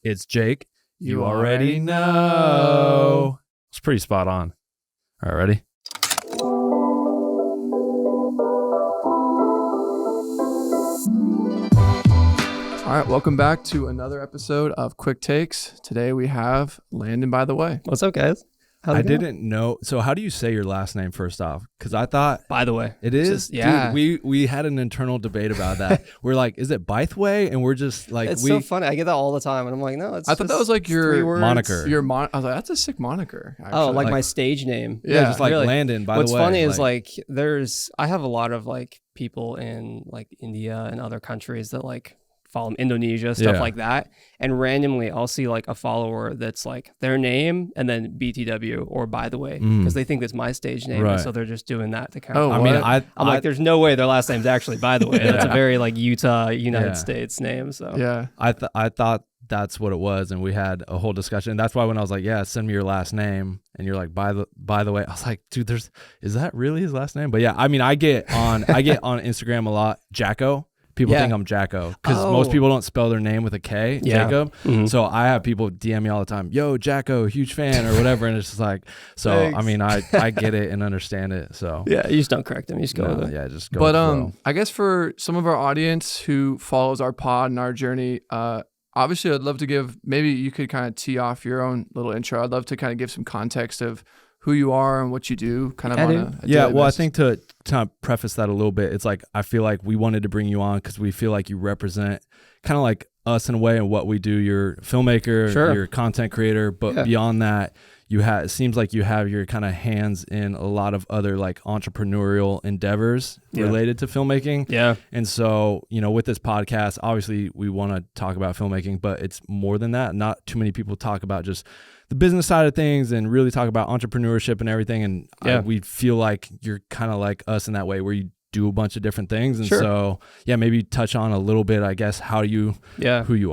It's Jake. You already know. It's pretty spot on. All right, ready? All right, welcome back to another episode of Quick Takes. Today we have Landon Bytheway. What's up, guys? I didn't know. So how do you say your last name first off? Because I thought... By the way. It is? Just, yeah. Dude, we had an internal debate about that. We're like, is it Bytheway? And we're just like... It's so funny. I get that all the time. And I'm like, no, it's I thought that was like your moniker. I was like, that's a sick moniker. Actually. Oh, like my stage name. Yeah, just like really. Landon, by What's the way. What's funny is like I have a lot of like people in like India and other countries that like follow Indonesia, stuff like that. And randomly I'll see like a follower that's like their name and then BTW or by the way, because they think that's my stage name. Right. And so they're just doing that to kind of, I'm like, there's no way their last name's actually by the way. That's a very like Utah, United States name. So yeah, I thought that's what it was. And we had a whole discussion. That's why when I was like, yeah, send me your last name. And you're like, by the way, I was like, dude, is that really his last name? But yeah, I mean, I get on Instagram a lot, Jacko. People think I'm Jacko because most people don't spell their name with a K, Jacob. Mm-hmm. So I have people DM me all the time, yo, Jacko, huge fan or whatever. And it's just like, so, thanks. I mean, I get it and understand it. So yeah, you just don't correct them. You just go with it. Yeah, just go. But I guess for some of our audience who follows our pod and our journey, obviously I'd love to give, maybe you could kind of tee off your own little intro. I'd love to kind of give some context of who you are and what you do kind of on a daily basis. I think to kind of preface that a little bit, it's like I feel like we wanted to bring you on because we feel like you represent kind of like us in a way and what we do. You're a filmmaker, you're a content creator, but beyond that, it seems like you have your kind of hands in a lot of other like entrepreneurial endeavors related to filmmaking. Yeah. And so, with this podcast, obviously we want to talk about filmmaking, but it's more than that. Not too many people talk about just the business side of things and really talk about entrepreneurship and everything. And we feel like you're kind of like us in that way where you do a bunch of different things. And so, maybe touch on a little bit, I guess, who you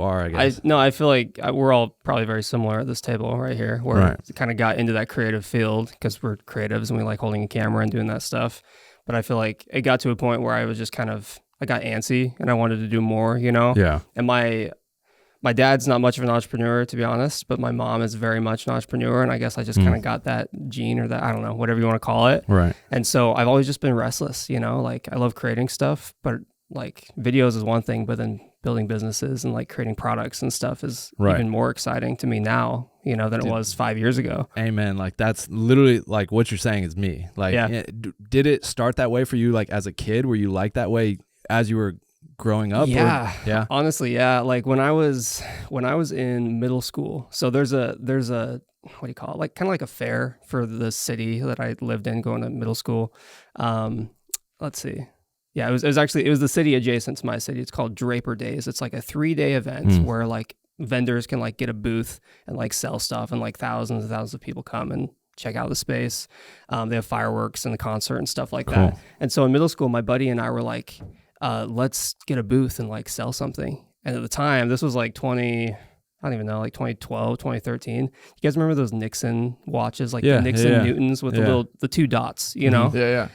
are, I guess. I feel like we're all probably very similar at this table right here, where we kind of got into that creative field because we're creatives and we like holding a camera and doing that stuff. But I feel like it got to a point where I was just I got antsy and I wanted to do more, Yeah. And my dad's not much of an entrepreneur, to be honest, but my mom is very much an entrepreneur. And I guess I just kind of got that gene or that, I don't know, whatever you want to call it. Right. And so I've always just been restless, like I love creating stuff, but like videos is one thing, but then building businesses and like creating products and stuff is even more exciting to me now, than it was 5 years ago. Amen. Like that's literally like what you're saying is me. Like, did it start that way for you? Like as a kid, were you like that way as you were growing up? Honestly, like when I was in middle school, so there's a what do you call it, like kind of like a fair for the city that I lived in going to middle school. Let's see, it was the city adjacent to my city. It's called Draper Days. It's like a 3-day event where like vendors can like get a booth and like sell stuff, and like thousands and thousands of people come and check out the space. They have fireworks and the concert and stuff like that. And so in middle school, my buddy and I were like, let's get a booth and like sell something. And at the time, this was like 2012, 2013. You guys remember those Nixon watches, like the Nixon Newtons with the 2 dots, Yeah.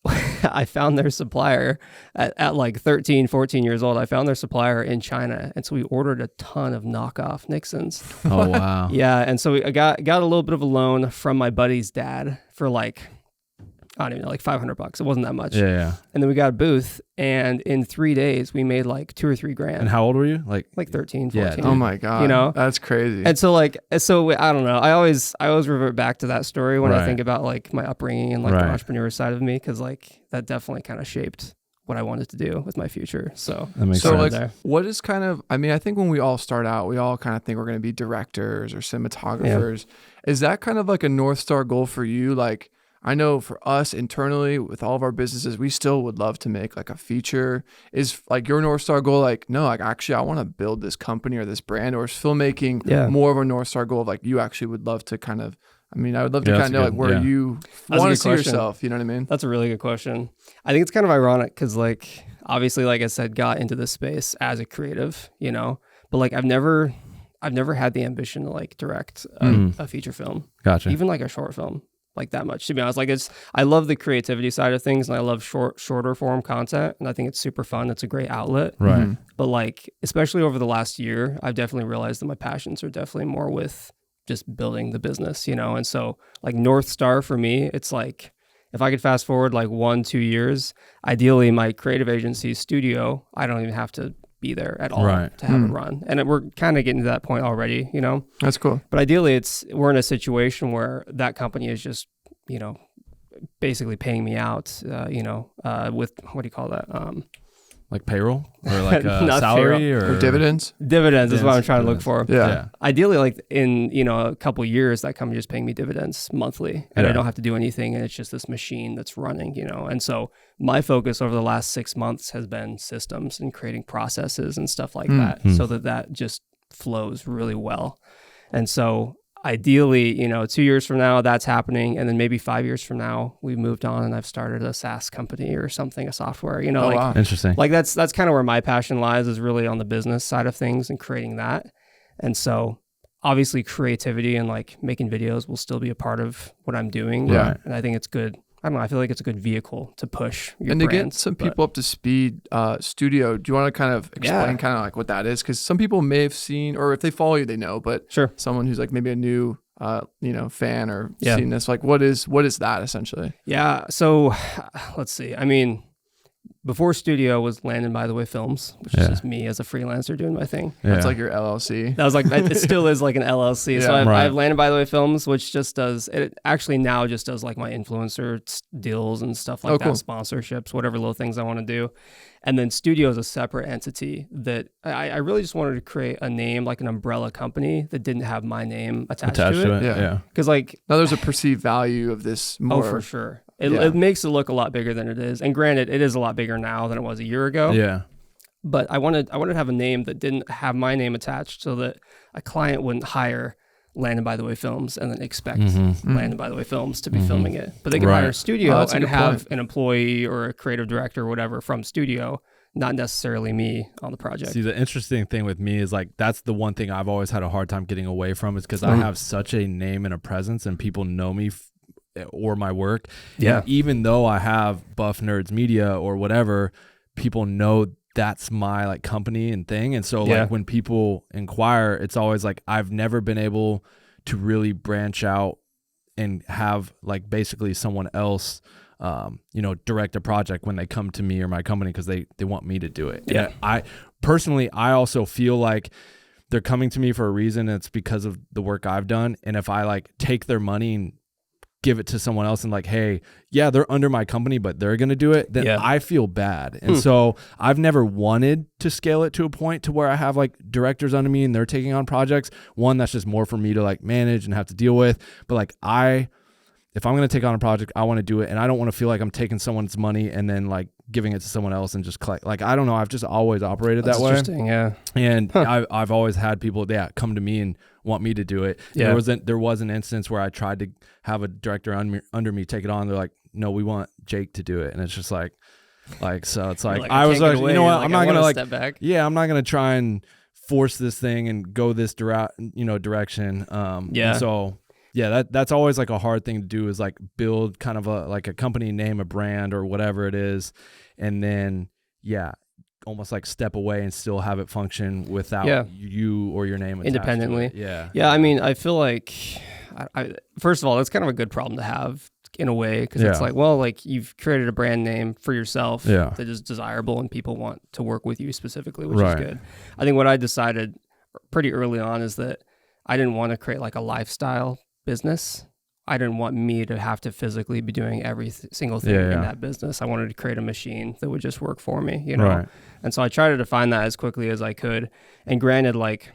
I found their supplier at like 13, 14 years old. I found their supplier in China. And so we ordered a ton of knockoff Nixons. Oh, wow. And so I got a little bit of a loan from my buddy's dad for like, I don't even know, like $500. It wasn't that much. Yeah. And then we got a booth, and in 3 days we made like $2 or $3 grand. And how old were you? Like 13, 14. Oh my God. That's crazy. And so I don't know. I always revert back to that story when I think about like my upbringing and like the entrepreneur side of me, because like that definitely kind of shaped what I wanted to do with my future. So that makes sense. Like, what is kind of, I mean, I think when we all start out, we all kind of think we're going to be directors or cinematographers. Yeah. Is that kind of like a North Star goal for you? Like, I know for us internally with all of our businesses, we still would love to make like a feature. Is like your North Star goal, like, no, like actually I want to build this company or this brand, or is filmmaking more of a North Star goal of like you actually would love to kind of, I mean, I would love to kind of know like where you want to see yourself. You know what I mean? That's a really good question. I think it's kind of ironic because like, obviously, like I said, got into this space as a creative, but like I've never had the ambition to like direct a feature film. Gotcha. Even like a short film. like that much, to be honest. Like I love the creativity side of things, and I love shorter form content, and I think it's super fun. It's a great outlet. Right. But like, especially over the last year, I've definitely realized that my passions are definitely more with just building the business, you know? And so like North Star for me, it's like, if I could fast forward like 1-2 years, ideally my creative agency studio, I don't even have to be there at all to have it run. And we're kind of getting to that point already, you know? That's cool. But ideally we're in a situation where that company is just, you know, basically paying me out, with, what do you call that? Like payroll or like salary or dividends? Dividends is what I'm trying to look for. Yeah. Ideally, like in, you know, a couple of years, that company is paying me dividends monthly, and I don't have to do anything, and it's just this machine that's running, you know. And so my focus over the last 6 months has been systems and creating processes and stuff like that, so that just flows really well. And so ideally, you know, 2 years from now, that's happening. And then maybe 5 years from now, we've moved on and I've started a SaaS company or something, a software, you know, wow. Interesting. Like that's kind of where my passion lies, is really on the business side of things and creating that. And so obviously creativity and like making videos will still be a part of what I'm doing. Right. And I think it's good. I don't know. I feel like it's a good vehicle to push your and to brands, get some people up to speed, studio, do you want to kind of explain kind of like what that is? Because some people may have seen, or if they follow you, they know, but someone who's like maybe a new, fan or seen this, like what is that essentially? Yeah. So let's see. I mean, before studio was Landon Bytheway Films, which is just me as a freelancer doing my thing. That's like your LLC. That was like, it still is like an LLC. So I have Landon Bytheway Films, which just does, it actually now just does like my influencer deals and stuff like that, sponsorships, whatever little things I want to do. And then studio is a separate entity that I really just wanted to create a name, like an umbrella company that didn't have my name attached to it. Yeah. Because like, now there's a perceived value of this more. Oh, for sure. It makes it look a lot bigger than it is. And granted, it is a lot bigger now than it was a year ago. Yeah. But I wanted to have a name that didn't have my name attached, so that a client wouldn't hire Landon Bytheway Films and then expect Landon Bytheway Films to be filming it. But they can hire a studio and have an employee or a creative director or whatever from studio, not necessarily me on the project. See, the interesting thing with me is like, that's the one thing I've always had a hard time getting away from, is because I have such a name and a presence and people know me or my work. Yeah. And even though I have Buff Nerds Media or whatever, people know that's my like company and thing. And so like when people inquire, it's always like, I've never been able to really branch out and have like basically someone else direct a project when they come to me or my company, because they want me to do it. Yeah. And I personally also feel like they're coming to me for a reason, and it's because of the work I've done. And if I like take their money and give it to someone else and like, hey, yeah, they're under my company, but they're going to do it, then I feel bad. And so I've never wanted to scale it to a point to where I have like directors under me and they're taking on projects. One, that's just more for me to like manage and have to deal with. But like if I'm going to take on a project, I want to do it. And I don't want to feel like I'm taking someone's money and then like giving it to someone else and just collect. Like, I don't know. I've just always operated that way. Interesting. Yeah. And I've always had people come to me and want me to do it. Yeah. There was an instance where I tried to have a director under me take it on. They're like, no, we want Jake to do it. And it's just like, so it's like, I was like, you know what? I'm not going to like, step back. Yeah, I'm not going to try and force this thing and go this direction. And so yeah, that's always like a hard thing to do, is like build kind of a company name, a brand or whatever it is. And then, almost like step away and still have it function without you or your name independently. Yeah. Yeah. I mean, I feel like, first of all, that's kind of a good problem to have in a way, because it's like, well, like you've created a brand name for yourself that is desirable and people want to work with you specifically, which is good. I think what I decided pretty early on is that I didn't want to create like a lifestyle business. I didn't want me to have to physically be doing every single thing in that business. I wanted to create a machine that would just work for me, you know? Right. And so I tried to define that as quickly as I could. And granted, like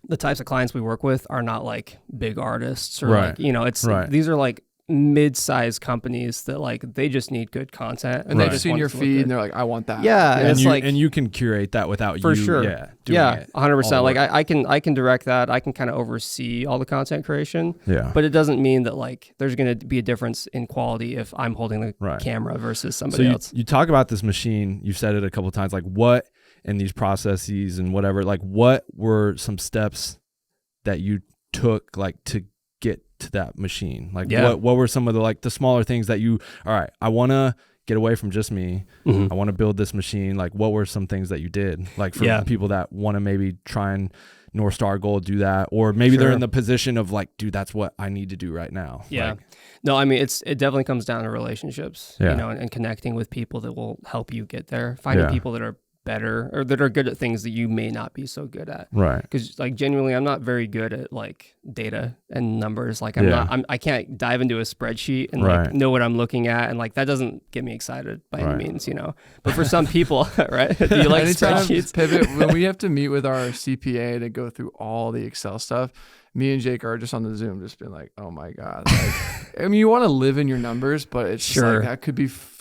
the types of clients we work with are not like big artists or like, you know, these are like mid-sized companies that like, they just need good content. And they've seen your feed and they're like, I want that. Yeah. And it's like, and you can curate that without for you. Sure. Doing it 100%. Like I can direct that. I can kind of oversee all the content creation. Yeah. But it doesn't mean that like there's going to be a difference in quality if I'm holding the camera versus somebody else. You talk about this machine, you've said it a couple of times, like what in these processes and whatever, like what were some steps that you took like to get to that machine? Like what were some of the like the smaller things that you, all right, I want to get away from just me. I want to build this machine. Like what were some things that you did like for people that want to maybe try and North Star goal, do that, or maybe they're in the position of like, dude, that's what I need to do right now. Yeah. Like, no, I mean, it definitely comes down to relationships, you know, and connecting with people that will help you get there, finding people that are better or that are good at things that you may not be so good at. Right. Because like genuinely, I'm not very good at like data and numbers. Like I can't dive into a spreadsheet and like know what I'm looking at. And like, that doesn't get me excited by any means, you know, but for some people, right. Do you like spreadsheets? Pivot, when we have to meet with our CPA to go through all the Excel stuff, me and Jake are just on the Zoom, just being like, oh my God. Like, I mean, you want to live in your numbers, but it's just like, that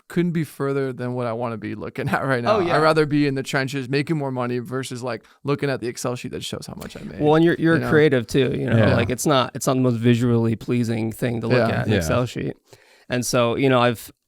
couldn't be further than what I want to be looking at right now. Oh, yeah. I'd rather be in the trenches making more money versus like looking at the Excel sheet that shows how much I made. Well, and you're creative too, you know, like it's not the most visually pleasing thing to look at an Excel sheet. And so, you know,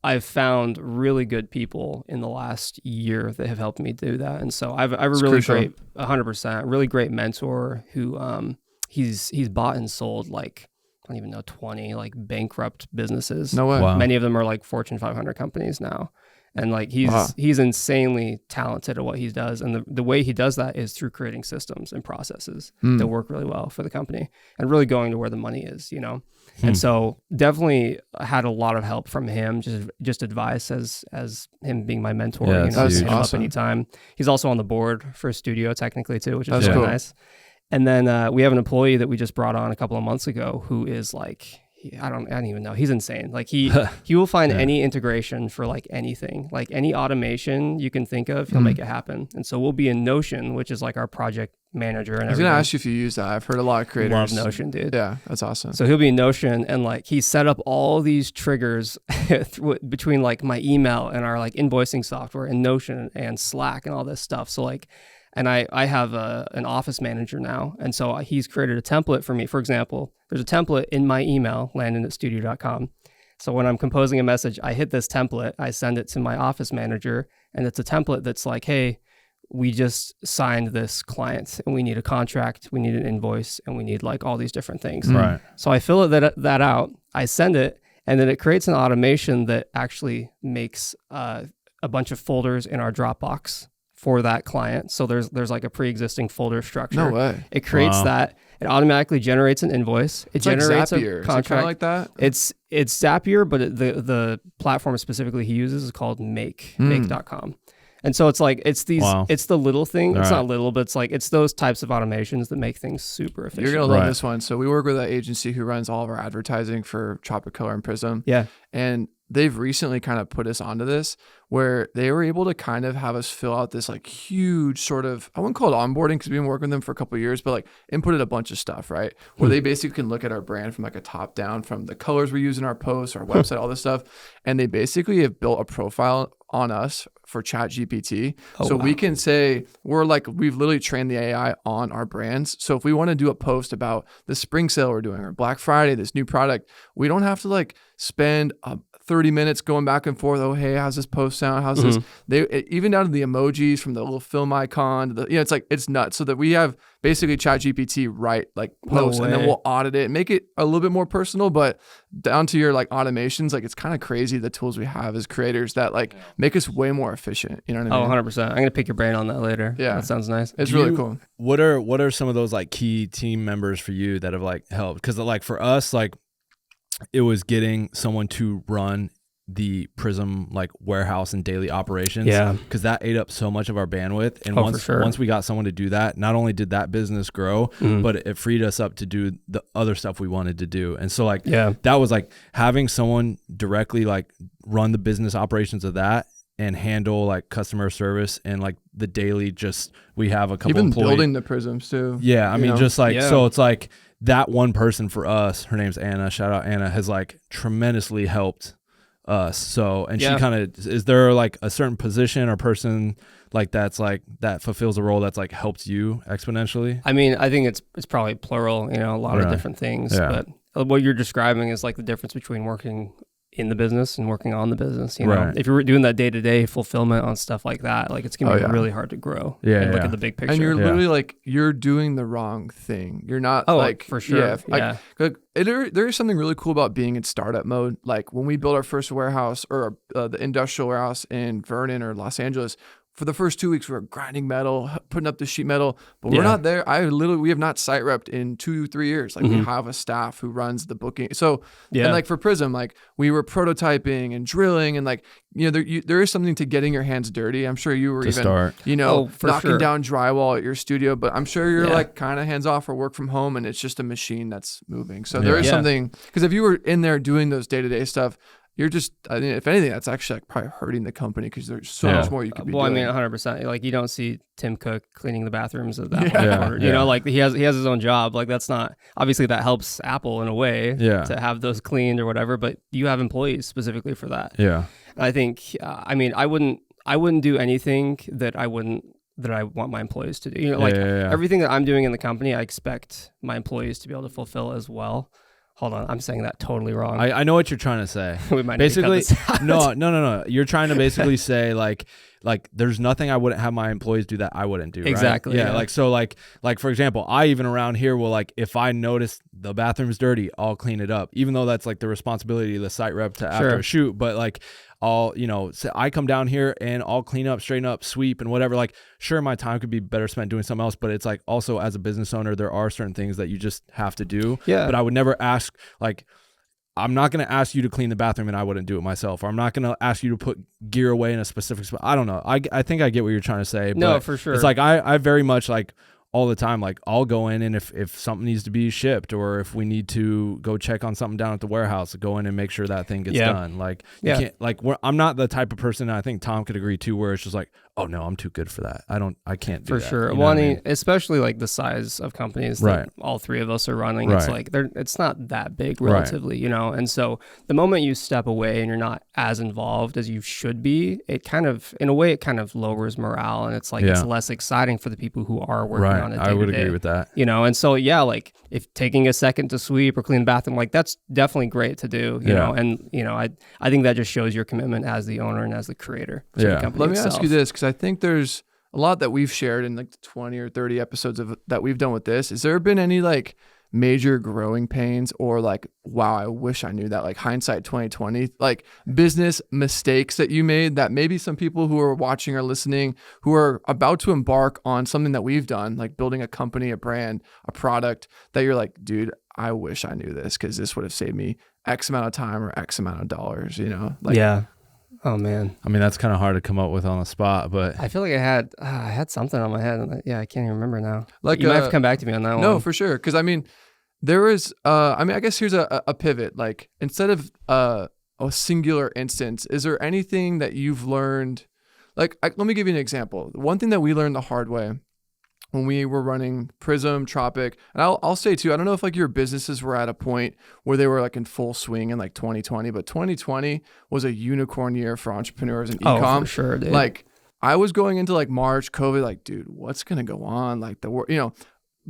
I've found really good people in the last year that have helped me do that. And so I've a really great, 100%, really great mentor who he's bought and sold like, I don't even know, 20 like bankrupt businesses. No way. Wow. Many of them are like Fortune 500 companies now. And like he's insanely talented at what he does. And the way he does that is through creating systems and processes that work really well for the company and really going to where the money is, you know? And so definitely had a lot of help from him, just advice as him being my mentor, you know, hit him up anytime. He's also on the board for a studio technically too, which is really nice. And then we have an employee that we just brought on a couple of months ago who is like, I don't even know. He's insane. Like he will find any integration for like anything, like any automation you can think of, he'll make it happen. And so we'll be in Notion, which is like our project manager. And I was going to ask you if you use that. I've heard a lot of creators love Notion, dude. Yeah, that's awesome. So he'll be in Notion and like he set up all these triggers between like my email and our like invoicing software and Notion and Slack and all this stuff. So like, and I have an office manager now. And so he's created a template for me. For example, there's a template in my email, landon@studio.com. So when I'm composing a message, I hit this template, I send it to my office manager, and it's a template that's like, hey, we just signed this client and we need a contract, we need an invoice, and we need like all these different things. Right. So I fill that out, I send it, and then it creates an automation that actually makes a bunch of folders in our Dropbox for that client. So there's like a pre-existing folder structure. No way. It creates that. It automatically generates an invoice. It generates like a Zapier. contract. Is it kind of like that? It's Zapier, but the platform specifically he uses is called make.com. And so it's like, it's the little thing. It's not little, but it's those types of automations that make things super efficient. You're going to love this one. So we work with an agency who runs all of our advertising for Tropicolor and Prism. Yeah. And they've recently kind of put us onto this where they were able to kind of have us fill out this like huge sort of, I wouldn't call it onboarding because we've been working with them for a couple of years, but like inputted a bunch of stuff, right? Where they basically can look at our brand from like a top down, from the colors we use in our posts, our website, all this stuff. And they basically have built a profile on us for ChatGPT. We can say we've literally trained the AI on our brands. So if we want to do a post about the spring sale we're doing or Black Friday, this new product, we don't have to like spend 30 minutes going back and forth. Oh, hey, how's this post sound? How's this? Even down to the emojis from the little film icon. It's like, it's nuts. So that we have basically ChatGPT write like posts and then we'll audit it and make it a little bit more personal, but down to your like automations, like it's kind of crazy the tools we have as creators that like make us way more efficient. You know what I mean? 100%. I'm going to pick your brain on that later. Yeah. That sounds nice. It's really cool. What are some of those like key team members for you that have like helped? Because like for us, like it was getting someone to run the Prism like warehouse and daily operations. Yeah. Because that ate up so much of our bandwidth. And once we got someone to do that, not only did that business grow, but it freed us up to do the other stuff we wanted to do. And so like that was like having someone directly like run the business operations of that and handle like customer service and like the daily, just we have a couple even employees building the Prisms too. Yeah. I mean, just like, so it's like that one person for us, her name's Anna, shout out Anna, has like tremendously helped us. So, and she kind of, is there like a certain position or person like that's like, that fulfills a role that's like helped you exponentially? I mean, I think it's probably plural, you know, a lot of different things, but what you're describing is like the difference between working in the business and working on the business. You know, if you're doing that day-to-day fulfillment on stuff like that, like it's gonna be really hard to grow. And look at the big picture. And you're literally like, you're doing the wrong thing. You're not like, for sure. There is something really cool about being in startup mode. Like when we built our first warehouse or the industrial warehouse in Vernon or Los Angeles, for the first 2 weeks, we were grinding metal, putting up the sheet metal, but we're not there. We have not site repped in 2-3 years. Like we have a staff who runs the booking. So, and like for Prism, like we were prototyping and drilling and like, you know, there is something to getting your hands dirty. I'm sure you were you know, knocking down drywall at your studio, but I'm sure you're like kind of hands off or work from home and it's just a machine that's moving. So there is something, because if you were in there doing those day-to-day stuff, you're just, I mean, if anything, that's actually like probably hurting the company because there's so much more you could be doing. I mean, 100%. Like you don't see Tim Cook cleaning the bathrooms at that you know, like he has his own job. Like that's not, obviously that helps Apple in a way to have those cleaned or whatever, but you have employees specifically for that. Yeah. I think, I mean, I wouldn't do anything that I want my employees to do. You know, like everything that I'm doing in the company, I expect my employees to be able to fulfill as well. Hold on, I'm saying that totally wrong. I know what you're trying to say. We might basically need to cut this out. No. You're trying to basically say like there's nothing I wouldn't have my employees do that I wouldn't do. Exactly. Right? Yeah. Like so like for example, I even around here will like if I notice the bathroom's dirty, I'll clean it up. Even though that's like the responsibility of the site rep to after a shoot, but like I'll, you know, so I come down here and I'll clean up, straighten up, sweep and whatever. Like, sure, my time could be better spent doing something else, but it's like also as a business owner, there are certain things that you just have to do. Yeah. But I would never ask, like, I'm not going to ask you to clean the bathroom and I wouldn't do it myself. Or I'm not going to ask you to put gear away in a specific spot. I don't know. I think I get what you're trying to say. But no, for sure. It's like I very much like all the time, like I'll go in and if something needs to be shipped or if we need to go check on something down at the warehouse, go in and make sure that thing gets done. Like you can't, like I'm not the type of person, I think Tom could agree to, where it's just like, oh no, I'm too good for that. I can't do that. For sure. You know well, I mean? Especially like the size of companies that all three of us are running, it's like it's not that big relatively, you know? And so the moment you step away and you're not as involved as you should be, it kind of, in a way, it kind of lowers morale and it's like, it's less exciting for the people who are working on it. I would agree with that. You know, and so like if taking a second to sweep or clean the bathroom, like that's definitely great to do, you know? And, you know, I think that just shows your commitment as the owner and as the creator. The company Let me itself. ask you this, because I think there's a lot that we've shared in like the 20 or 30 episodes that we've done with this. Has there been any like major growing pains or like, wow, I wish I knew that, like hindsight 2020, like business mistakes that you made that maybe some people who are watching or listening who are about to embark on something that we've done, like building a company, a brand, a product, that you're like, dude, I wish I knew this because this would have saved me X amount of time or X amount of dollars, you know? Like, oh man. I mean, that's kind of hard to come up with on the spot, but I feel like I had something on my head. And I can't even remember now. Like you might have to come back to me on that one. No, for sure. Because I mean, there is. I mean, I guess here's a pivot. Like instead of a singular instance, is there anything that you've learned? Like, let me give you an example. One thing that we learned the hard way when we were running Prism, Tropic, and I'll say too, I don't know if like your businesses were at a point where they were like in full swing in like 2020, but 2020 was a unicorn year for entrepreneurs and e-com. Oh, for sure, dude. Like I was going into like March, COVID, like, dude, what's going to go on? Like the world, you know,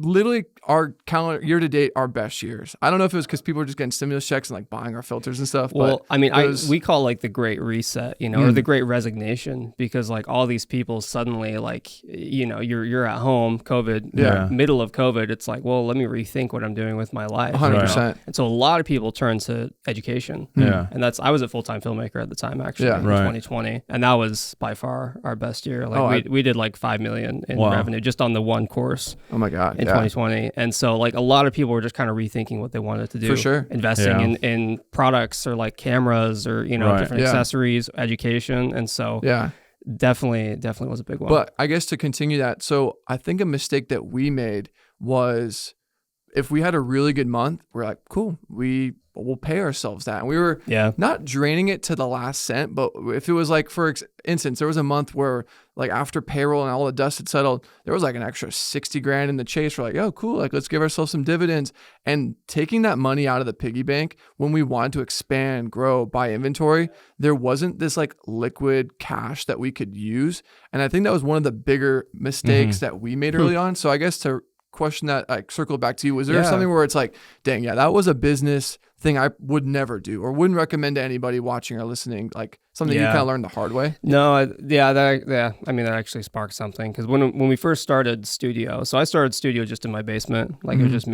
literally our calendar year to date, our best years. I don't know if it was because people were just getting stimulus checks and like buying our filters and stuff. Well, but I mean, we call like the great reset, you know, or the great resignation, because like all these people suddenly like, you know, you're at home, COVID, middle of COVID. It's like, well, let me rethink what I'm doing with my life. 100%. You know? And so a lot of people turn to education. Yeah. And I was a full-time filmmaker at the time, actually, in 2020. And that was by far our best year. Like we did like 5 million in revenue just on the one course. Oh my God. In 2020. And so like a lot of people were just kind of rethinking what they wanted to do. For sure. Investing in products or like cameras or, you know, different accessories, education. And so definitely was a big one. But I guess to continue that, so I think a mistake that we made was if we had a really good month, we're like, cool, we'll pay ourselves that. And we were not draining it to the last cent, but if it was like, for instance, there was a month where like after payroll and all the dust had settled, there was like an extra 60 grand in the chase. We're like, oh, cool. Like, let's give ourselves some dividends. And taking that money out of the piggy bank when we wanted to expand, grow, buy inventory, there wasn't this like liquid cash that we could use. And I think that was one of the bigger mistakes that we made early on. So I guess to question that, like circle back to you, was there something where it's like, dang, that was a business thing I would never do or wouldn't recommend to anybody watching or listening? Like something you kind of learned the hard way? No, that actually sparked something, because when we first started studio, so I started studio just in my basement, like it was just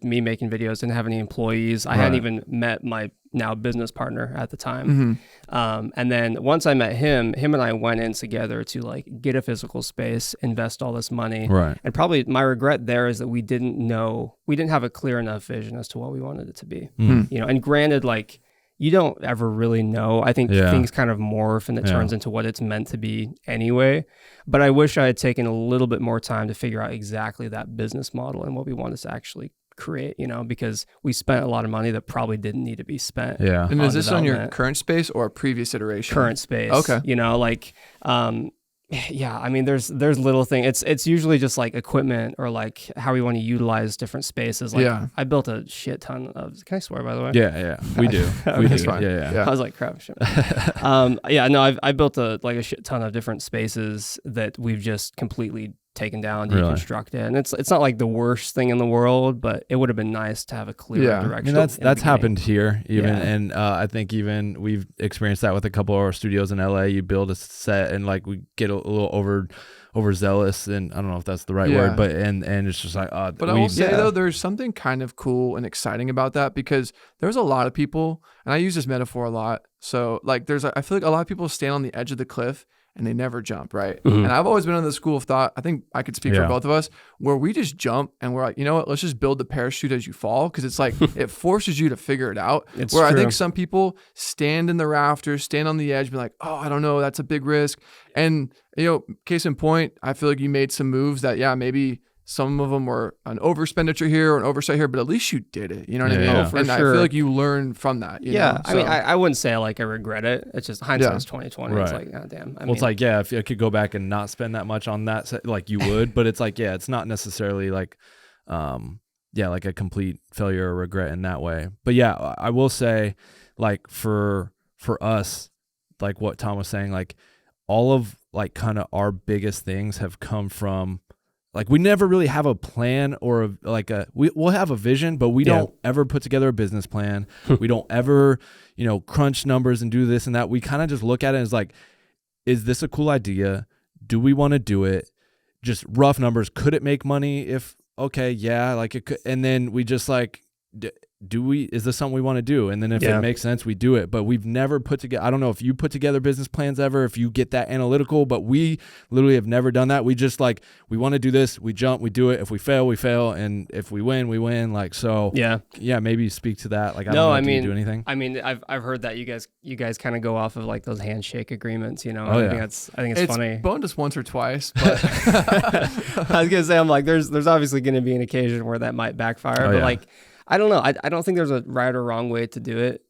me making videos, didn't have any employees. I hadn't even met my now business partner at the time. And then once I met him and I went in together to like get a physical space, invest all this money. Right. And probably my regret there is that we didn't have a clear enough vision as to what we wanted it to be. You know, and granted, like, you don't ever really know. I think things kind of morph and it turns into what it's meant to be anyway. But I wish I had taken a little bit more time to figure out exactly that business model and what we wanted to actually create, you know, because we spent a lot of money that probably didn't need to be spent. Yeah. And is this on your current space or a previous iteration? Current space. Okay. You know, like, yeah, I mean, there's little things. It's usually just like equipment or like how we want to utilize different spaces. Like, I built a shit ton of. Can I swear, by the way? Yeah, we do. We do. Fine. Yeah. I was like, crap. Shit. I built a shit ton of different spaces that we've just completely taken down, deconstructed, and it's not like the worst thing in the world, but it would have been nice to have a clear direction. I mean, that's happened here even, and I think even we've experienced that with a couple of our studios in LA. You build a set and like we get a little overzealous, and I don't know if that's the right word, but and it's just like but I will say though, there's something kind of cool and exciting about that, because there's a lot of people, and I use this metaphor a lot, so like I feel like a lot of people stand on the edge of the cliff and they never jump, right? And I've always been on the school of thought, I think I could speak for both of us, where we just jump and we're like, you know what, let's just build the parachute as you fall, because it's like, it forces you to figure it out. It's where true. I think some people stand in the rafters, stand on the edge, be like, oh, I don't know, that's a big risk. And, you know, case in point, I feel like you made some moves that, maybe some of them were an overexpenditure here or an oversight here, but at least you did it. You know what I mean? Oh, for and sure. I feel like you learned from that. You know? I mean, I wouldn't say like I regret it. It's just hindsight's 2020. Right. It's like, oh, damn. It's like, if I could go back and not spend that much on that, like you would, but it's like, it's not necessarily like, like a complete failure or regret in that way. But I will say, like for us, like what Tom was saying, like all of like kind of our biggest things have come from, like, we never really have a plan or we'll have a vision, but we don't ever put together a business plan. We don't ever, crunch numbers and do this and that. We kind of just look at it as like, is this a cool idea? Do we want to do it? Just rough numbers. Could it make money? Like it could. And then we just like, is this something we want to do? And then if it makes sense, we do it. But we've never put together, I don't know if you put together business plans ever, if you get that analytical, but we literally have never done that. We just like, we want to do this, we jump, we do it. If we fail, we fail. And if we win, we win. Like, so maybe speak to that. Like, I don't know if you do anything. I mean, I've heard that you guys kind of go off of like those handshake agreements, I think it's funny. It's boned us once or twice, but I was gonna say, I'm like, there's obviously going to be an occasion where that might backfire, but like, I don't know. I don't think there's a right or wrong way to do it.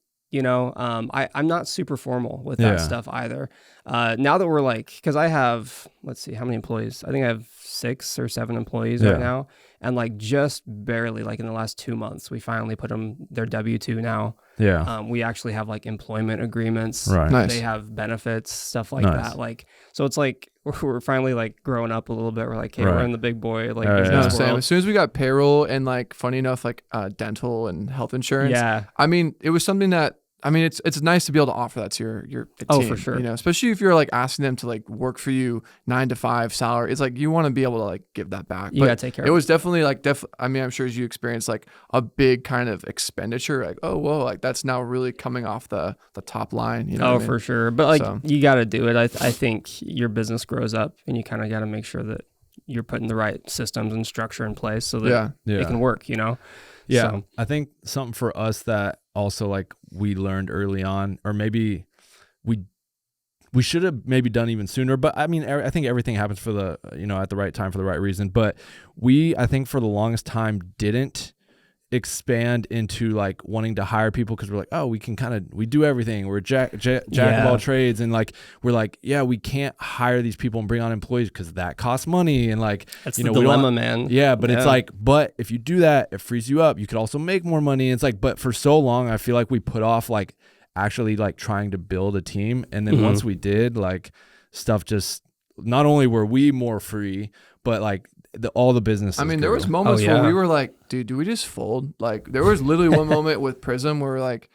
I'm not super formal with that stuff either. Now that we're like, because I have, let's see, how many employees? I think I have 6 or 7 employees right now. And like just barely, like in the last 2 months, we finally put them, their W-2 now. Yeah. We actually have like employment agreements. Right. Nice. They have benefits, stuff like that. Like, so it's like, we're finally like growing up a little bit. We're like, hey, we're in the big boy. Like, Sam, as soon as we got payroll and like, funny enough, like dental and health insurance. Yeah. I mean, it was something that, it's nice to be able to offer that to your team. Oh, for sure. Especially if you're like asking them to like work for you 9 to 5 salary. It's like you want to be able to like give that back. You gotta take care of it. It was definitely like I'm sure as you experienced like a big kind of expenditure, like, oh whoa, like that's now really coming off the top line. For sure. But like you gotta do it. I think your business grows up and you kind of gotta make sure that you're putting the right systems and structure in place so that it can work, Yeah. So, I think something for us that also like we learned early on, or maybe we should have maybe done even sooner, but I mean, I think everything happens for the, at the right time for the right reason. But I think for the longest time didn't expand into like wanting to hire people because we're like, oh, we do everything. We're jack of all trades. And like, we're like, we can't hire these people and bring on employees because that costs money. And like, that's the dilemma, man. Yeah. But it's like, but if you do that, it frees you up. You could also make more money. It's like, but for so long, I feel like we put off like actually like trying to build a team. And then once we did, like stuff just, not only were we more free, but like all the businesses. I mean, there grew. was moments where we were like, dude, do we just fold? Like, there was literally one moment with Prism where we're like,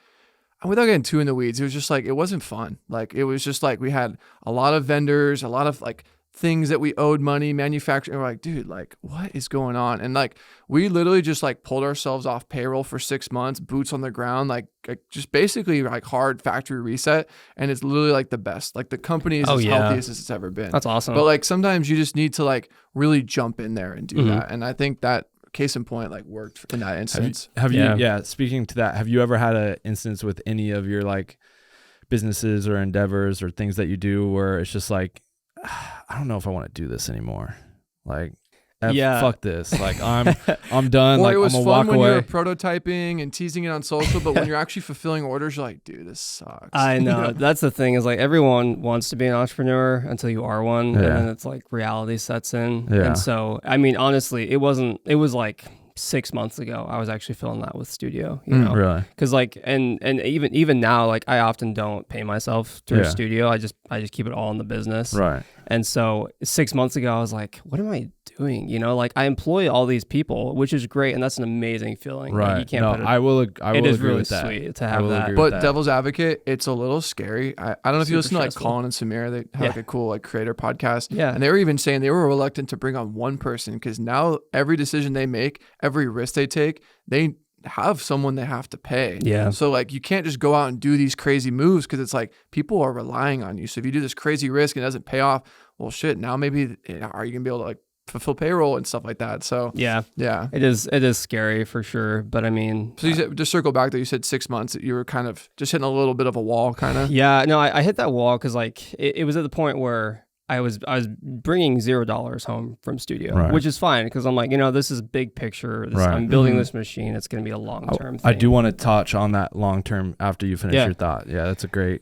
without getting too in the weeds, it was just like, it wasn't fun. Like, it was just like, we had a lot of vendors, a lot of like things that we owed money, manufacturing. We're like, dude, like, what is going on? And like, we literally just like pulled ourselves off payroll for 6 months, boots on the ground, like just basically like hard factory reset. And it's literally like the best. Like the company is as healthiest as it's ever been. That's awesome. But like sometimes you just need to like really jump in there and do that. And I think that case in point like worked in that instance. Have you speaking to that, have you ever had an instance with any of your like businesses or endeavors or things that you do where it's just like, I don't know if I want to do this anymore. Like, fuck this. Like, I'm done. Or like, it was I'm gonna fun walk when away. you were prototyping and teasing it on social, but when you're actually fulfilling orders, you're like, dude, this sucks. I know. That's the thing is like everyone wants to be an entrepreneur until you are one, and then it's like reality sets in. Yeah. And so, I mean, honestly, it was like 6 months ago I was actually feeling that with studio, you know, really, because like and even now, like I often don't pay myself through studio. I just keep it all in the business, right? And so 6 months ago I was like, what am I doing? You know, like I employ all these people, which is great, and that's an amazing feeling. Right? Like, you can't I will it is agree really with that. sweet to have that. But devil's advocate, it's a little scary. I don't know if you listen to like stressful. Colin and Samir, they have like a cool like creator podcast. Yeah. And they were even saying they were reluctant to bring on one person because now every decision they make, every risk they take, they have someone they have to pay. Yeah. So like you can't just go out and do these crazy moves because it's like people are relying on you. So if you do this crazy risk and it doesn't pay off, well shit, now maybe are you gonna be able to like fulfill payroll and stuff like that? So yeah, it is scary for sure. But I mean, so you said, just circle back though, you said 6 months that you were kind of just hitting a little bit of a wall kind of. Yeah, no, I hit that wall because like it was at the point where I was bringing $0 home from studio, which is fine because I'm like, you know, this is big picture. I'm building this machine. It's going to be a long-term thing. I do want to touch on that long-term after you finish your thought. Yeah, that's a great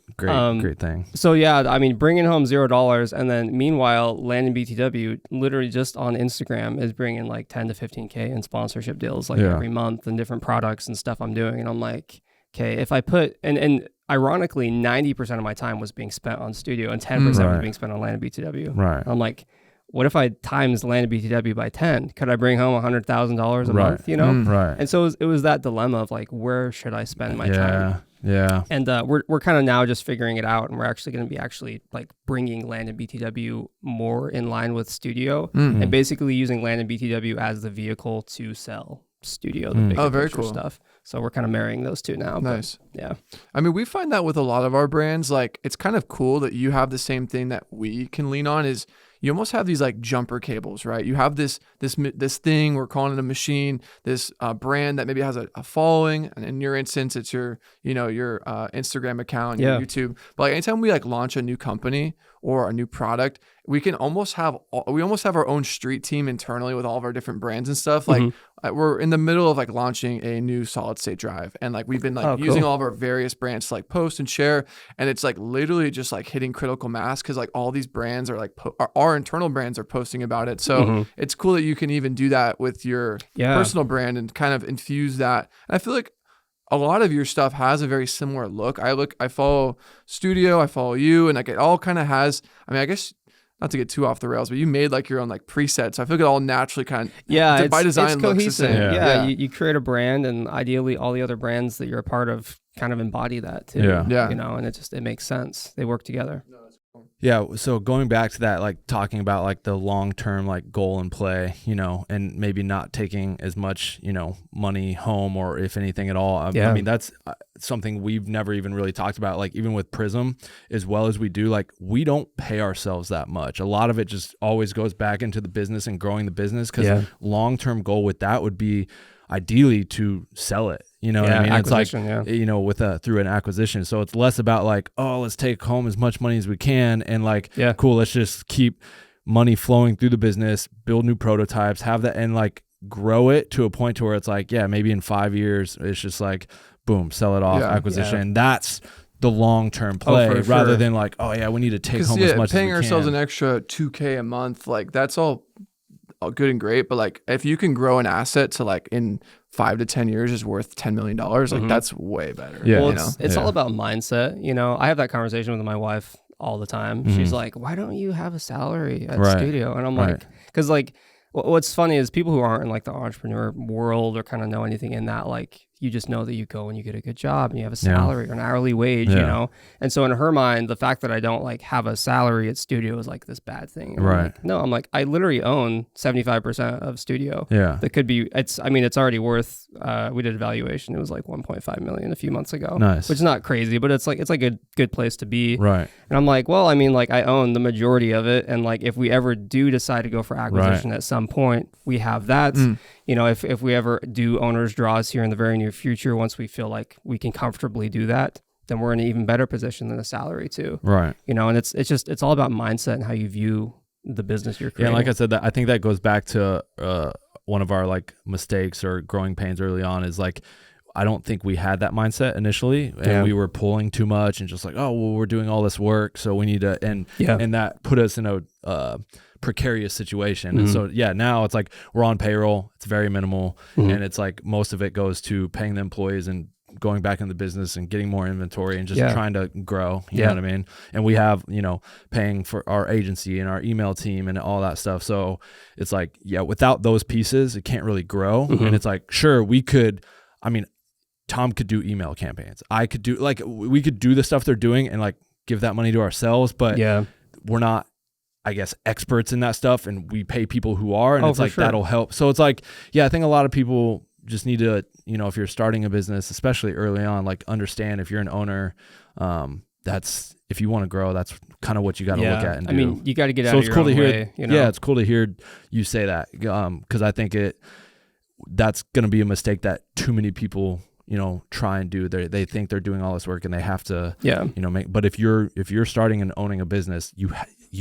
thing. So yeah, I mean, bringing home $0, and then meanwhile, Landon BTW literally just on Instagram is bringing like 10 to 15K in sponsorship deals like every month and different products and stuff I'm doing. And I'm like, okay, if I put, and ironically, 90% of my time was being spent on studio and 10% was being spent on Landon BTW. Right. I'm like, what if I times Landon BTW by 10? Could I bring home $100,000 a month, you know? Right. And so it was that dilemma of like, where should I spend my time? Yeah. And we're kind of now just figuring it out, and we're actually going to be like bringing Landon BTW more in line with studio and basically using Landon BTW as the vehicle to sell studio, the bigger very picture cool stuff. So we're kind of marrying those two now. Nice. But, yeah. I mean, we find that with a lot of our brands, like it's kind of cool that you have the same thing that we can lean on is you almost have these like jumper cables, right? You have this thing, we're calling it a machine, this brand that maybe has a following, and in your instance, it's your Instagram account, your YouTube. But like anytime we like launch a new company or a new product, we almost have our own street team internally with all of our different brands and stuff. Like we're in the middle of like launching a new solid state drive, and like we've been like using all of our various brands to like post and share, and it's like literally just like hitting critical mass because like all these brands are like our internal brands are posting about it. So it's cool that you can even do that with your personal brand and kind of infuse that. And I feel like a lot of your stuff has a very similar look. I follow studio, I follow you, and like it all kind of has, I mean, I guess not to get too off the rails, but you made like your own like presets. So I feel like it all naturally kind of by design it's looks cohesive. the same. Yeah. You create a brand, and ideally all the other brands that you're a part of kind of embody that too. Yeah. You know, and it makes sense. They work together. Yeah. So going back to that, like talking about like the long-term like goal and play, you know, and maybe not taking as much, you know, money home or if anything at all. I mean, that's something we've never even really talked about. Like even with Prism, as well as we do, like we don't pay ourselves that much. A lot of it just always goes back into the business and growing the business, because long-term goal with that would be ideally to sell it. You know what I mean? It's like, you know, through an acquisition. So it's less about like, oh, let's take home as much money as we can. And like, cool, let's just keep money flowing through the business, build new prototypes, have that, and like grow it to a point to where it's like, maybe in 5 years, it's just like, boom, sell it off, acquisition. And that's the long-term play rather than like, we need to take home as much as we can. Paying ourselves an extra $2,000 a month, like that's all good and great, but like if you can grow an asset to like in 5 to 10 years is worth $10 million, like that's way better. Well, it's all about mindset. You know, I have that conversation with my wife all the time. She's like, why don't you have a salary at studio? And I'm like, because like What's funny is people who aren't in like the entrepreneur world or kind of know anything in that, like you just know that you go and you get a good job and you have a salary or an hourly wage, you know? And so in her mind, the fact that I don't like have a salary at studio is like this bad thing. And right. Like, no, I'm like, I literally own 75% of studio. Yeah. That could be, it's already worth, we did a valuation. It was like 1.5 million a few months ago. Nice. Which is not crazy, but it's like a good place to be. Right. And I'm like, well, I mean, like I own the majority of it. And like, if we ever do decide to go for acquisition at some point, we have that. You know, if we ever do owners draws here in the very near future, once we feel like we can comfortably do that, then we're in an even better position than a salary too. Right. You know, and it's all about mindset and how you view the business you're creating. Yeah, like I said, I think that goes back to one of our like mistakes or growing pains early on is like, I don't think we had that mindset initially, and we were pulling too much and just like, oh, well, we're doing all this work, so we need to, and that put us in a precarious situation. And so now it's like we're on payroll, it's very minimal, and it's like most of it goes to paying the employees and going back in the business and getting more inventory and just trying to grow, you know what I mean? And we have, you know, paying for our agency and our email team and all that stuff. So it's like, without those pieces, it can't really grow. And it's like, sure, we could, I mean, Tom could do email campaigns. I could do, like, we could do the stuff they're doing and like give that money to ourselves, but we're not, I guess, experts in that stuff, and we pay people who are, and it's like, that'll help. So it's like, I think a lot of people just need to, you know, if you're starting a business, especially early on, like understand if you're an owner, that's, if you want to grow, that's kind of what you got to look at and do. I mean, you got to get out of your own way, you know? Yeah, it's cool to hear you say that, because I think that's going to be a mistake that too many people, you know, try and do. They think they're doing all this work and they have to, you know, but if you're starting and owning a business, you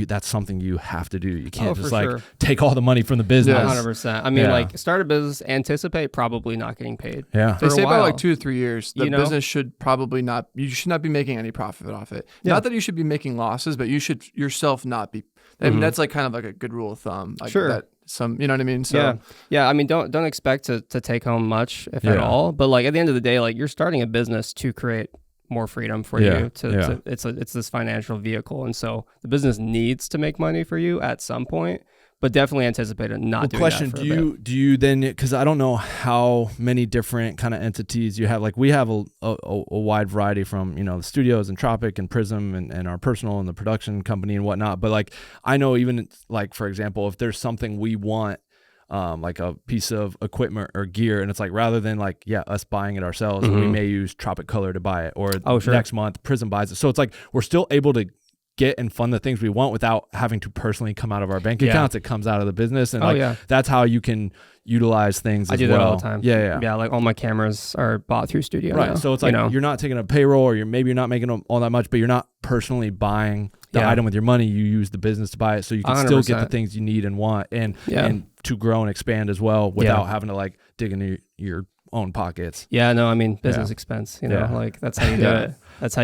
that's something you have to do. You can't just take all the money from the business. 100%. I mean, like start a business, anticipate probably not getting paid. Yeah. They say about like 2 to 3 years, the business should probably you should not be making any profit off it. Not that you should be making losses, but you should yourself not be. I mean, that's like kind of like a good rule of thumb. Like that you know what I mean? So I mean, don't expect to take home much, if at all. But like at the end of the day, like you're starting a business to create more freedom for you. It's this financial vehicle, and so the business needs to make money for you at some point. But definitely anticipate it not doing that for a bit. Do you then, because I don't know how many different kind of entities you have. Like we have a wide variety from, you know, the studios and Tropic and Prism and our personal and the production company and whatnot. But like, I know even like, for example, if there's something we want, like a piece of equipment or gear, and it's like, rather than like, us buying it ourselves, we may use Tropic Color to buy it, or next month Prism buys it. So it's like, we're still able to get and fund the things we want without having to personally come out of our bank accounts. It comes out of the business, and that's how you can utilize things. I do that all the time. Yeah. Like all my cameras are bought through studio. Right. Now, so it's like, you're not taking a payroll, or maybe you're not making all that much, but you're not personally buying the item with your money. You use the business to buy it, so you can 100%. Still get the things you need and want, and to grow and expand as well without having to like dig into your own pockets. Yeah, no, I mean, business expense, you know, like that's how you do it. That's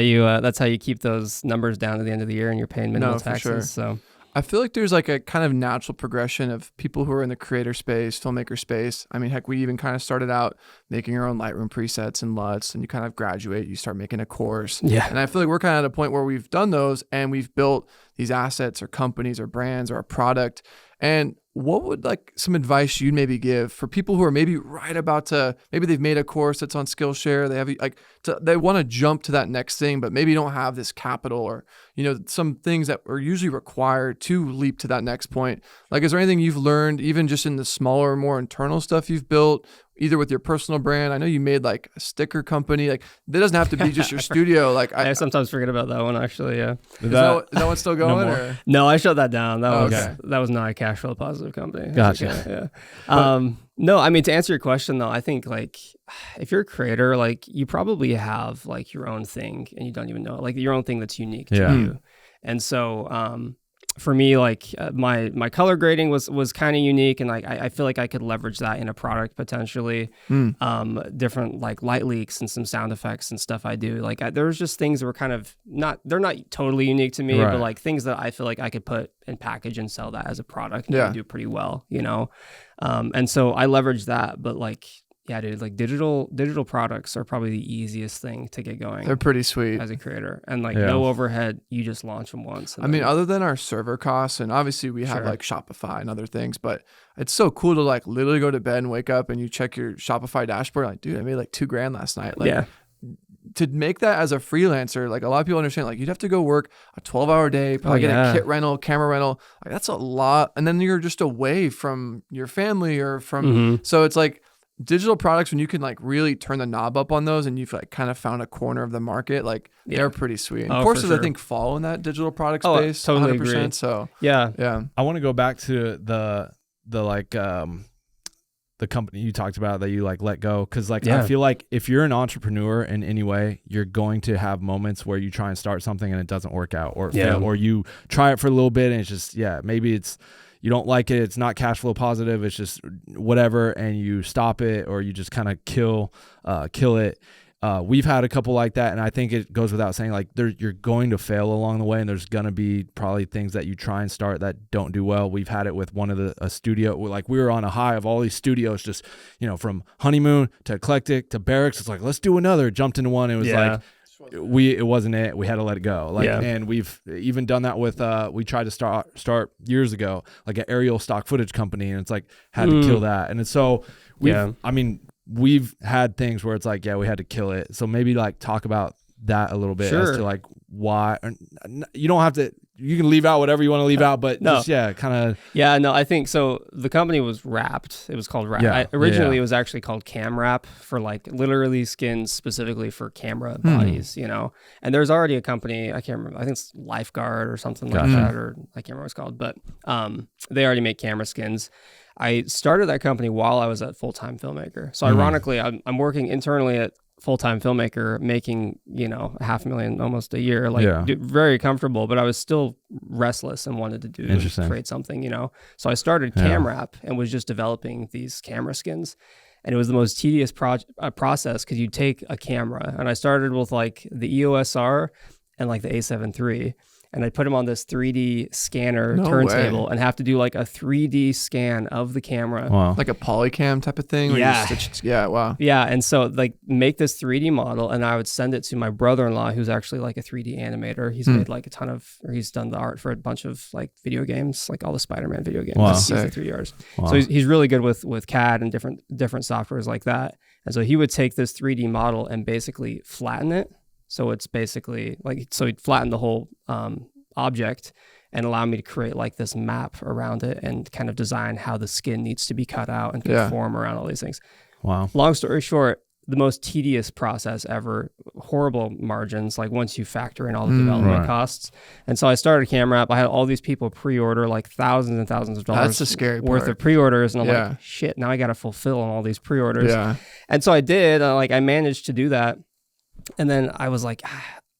how you keep those numbers down at the end of the year, and you're paying minimal taxes. Sure. So I feel like there's like a kind of natural progression of people who are in the creator space, filmmaker space. I mean, heck, we even kind of started out making our own Lightroom presets and LUTs, and you kind of graduate, you start making a course. Yeah. And I feel like we're kind of at a point where we've done those and we've built these assets or companies or brands or a product. And what would like some advice you'd maybe give for people who are maybe right about to, maybe they've made a course that's on Skillshare, they have like, they want to jump to that next thing, but maybe don't have this capital, or, you know, some things that are usually required to leap to that next point. Like, is there anything you've learned, even just in the smaller, more internal stuff you've built, either with your personal brand? I know you made like a sticker company. Like, that doesn't have to be just your studio. Like, I sometimes forget about that one, actually. Yeah. Is that one still going? No, I shut that down. That was not a cash flow positive company. Gotcha. No, I mean, to answer your question though, I think like if you're a creator, like you probably have like your own thing and you don't even know it, like your own thing that's unique to you. And so, for me, like my color grading was kind of unique, and like I feel like I could leverage that in a product potentially. Different like light leaks and some sound effects and stuff I do. Like there's just things that were kind of they're not totally unique to me, but like things that I feel like I could put and package and sell that as a product and do pretty well, you know. And so I leverage that, but like yeah, dude, like digital products are probably the easiest thing to get going. They're pretty sweet as a creator, and like no overhead. You just launch them once. I mean, other than our server costs, and obviously we have like Shopify and other things, but it's so cool to like literally go to bed and wake up and you check your Shopify dashboard. Like, dude, I made like $2,000 last night. Like, to make that as a freelancer, like a lot of people understand, like you'd have to go work a 12-hour day, probably get a kit rental, camera rental. Like that's a lot. And then you're just away from your family or from, so it's like, digital products, when you can like really turn the knob up on those and you've like kind of found a corner of the market, like they're pretty sweet. And courses I think fall in that digital product space. Totally 100%. Agree. So yeah. I want to go back to the like the company you talked about that you like let go, because like I feel like if you're an entrepreneur in any way, you're going to have moments where you try and start something and it doesn't work out, or fail, or you try it for a little bit and it's just maybe it's you don't like it, it's not cash flow positive, it's just whatever, and you stop it or you just kind of kill it. We've had a couple like that, and I think it goes without saying, like you're going to fail along the way, and there's going to be probably things that you try and start that don't do well. We've had it with one of a studio, like we were on a high of all these studios, just, from Honeymoon to Eclectic to Barracks. It's like, let's do another, jumped into one. It was like, it wasn't it. We had to let it go. And we've even done that with, we tried to start years ago, like an aerial stock footage company, and it's like, had to kill that. And so we've had things where it's like, we had to kill it. So maybe like talk about that a little bit as to like why. You don't have to, you can leave out whatever you want to leave out, but I think so. The company was Wrapped. It was called Wrapped. Originally it was actually called Cam Wrap, for like literally skins specifically for camera bodies, and there's already a company, I can't remember, I think it's Lifeguard or something like that, or I can't remember what it's called, but they already make camera skins. I started that company while I was at Full-Time Filmmaker. So ironically, I'm working internally at Full-Time Filmmaker, making, $500,000 almost a year, very comfortable, but I was still restless and wanted to create something, So I started Cam Wrap and was just developing these camera skins. And it was the most tedious process, because you take a camera, and I started with like the EOS R and like the A7 III. And I'd put them on this 3D scanner turntable and have to do like a 3D scan of the camera. Wow. Like a polycam type of thing? Wow. Yeah, and so like make this 3D model, and I would send it to my brother-in-law, who's actually like a 3D animator. He's made like he's done the art for a bunch of like video games, like all the Spider-Man video games. Wow. He's a 3Ders. Wow. So he's really good with CAD and different softwares like that. And so he would take this 3D model and basically flatten it. So it's basically like, so he'd flatten the whole object and allow me to create like this map around it and kind of design how the skin needs to be cut out and conform around all these things. Wow. Long story short, the most tedious process ever, horrible margins, like once you factor in all the development costs. And so I started Cam Wrap. I had all these people pre-order like thousands and thousands of dollars worth of pre-orders. And I'm like, shit, now I got to fulfill on all these pre-orders. Yeah. And so I did, I managed to do that. And then I was like,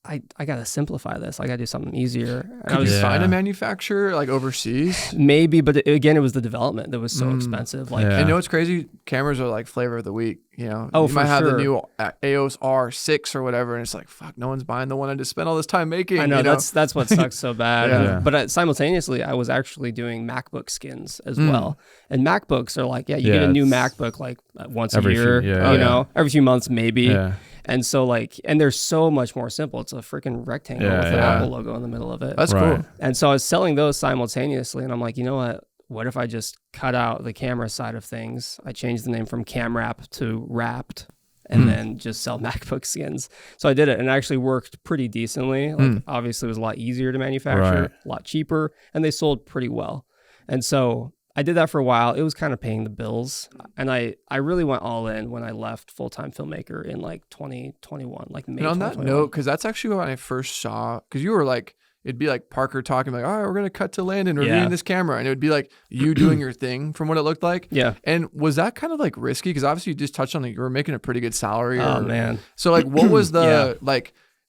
I got to simplify this. I got to do something easier. Could you find a manufacturer like overseas? Maybe, but again, it was the development that was so expensive. Like, and what's crazy? Cameras are like flavor of the week. You might have the new EOS R6 or whatever, and it's like, fuck, no one's buying the one I just spent all this time making. I know, that's what sucks so bad. But simultaneously, I was actually doing MacBook skins as well. And MacBooks are like, you get a new MacBook like once a year, every few months maybe. Yeah. And so and they're so much more simple. It's a freaking rectangle with an Apple logo in the middle of it. That's cool. And so I was selling those simultaneously, and I'm like, you know what? What if I just cut out the camera side of things? I changed the name from Cam Wrap to Wrapped, and then just sell MacBook skins. So I did it, and it actually worked pretty decently. Like obviously it was a lot easier to manufacture, a lot cheaper, and they sold pretty well. And so I did that for a while. It was kind of paying the bills. And I really went all in when I left Full-Time Filmmaker in like 2021, like May 2021. And on that note, because that's actually when I first saw, because you were like, it'd be like Parker talking like, all right, we're going to cut to Landon reviewing this camera. And it would be like you doing your thing from what it looked like. Yeah. And was that kind of like risky? Because obviously you just touched on it. You were making a pretty good salary. Oh, man. So like, what was the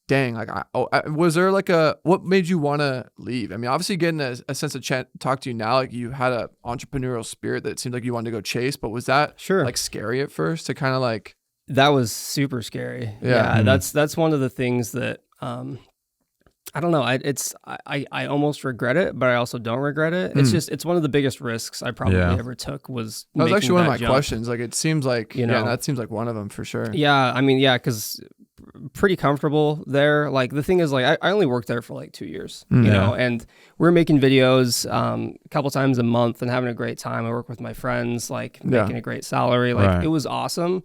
dang, like, was there like what made you want to leave? I mean, obviously getting a sense of talk to you now, like you had an entrepreneurial spirit that seemed like you wanted to go chase, but was that like scary at first to kind of like? That was super scary. Yeah. That's one of the things that, I don't know. I almost regret it, but I also don't regret it. It's just, it's one of the biggest risks I probably ever took was that was actually one of my jump. questions. Like, it seems like, that seems like one of them for sure. Yeah. I mean, because pretty comfortable there. Like, the thing is, like, I only worked there for like 2 years, you know, and we're making videos a couple times a month and having a great time. I work with my friends, like making a great salary. Like, it was awesome.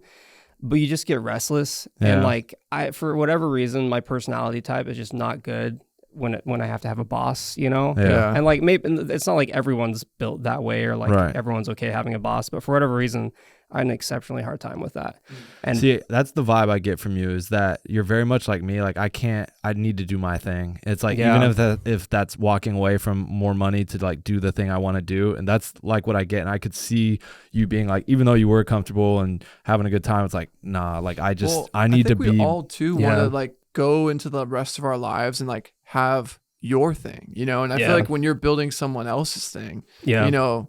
But you just get restless, and like for whatever reason, my personality type is just not good when I have to have a boss, you know. And like, maybe it's not like everyone's built that way, or like everyone's okay having a boss, but for whatever reason, I had an exceptionally hard time with that. And see, that's the vibe I get from you, is that you're very much like me. Like, I need to do my thing. It's like, even if that's walking away from more money to like do the thing I want to do. And that's like what I get. And I could see you being like, even though you were comfortable and having a good time, it's like, nah, like I need to be. We all too want to like go into the rest of our lives and like have your thing, you know? And I feel like when you're building someone else's thing, you know,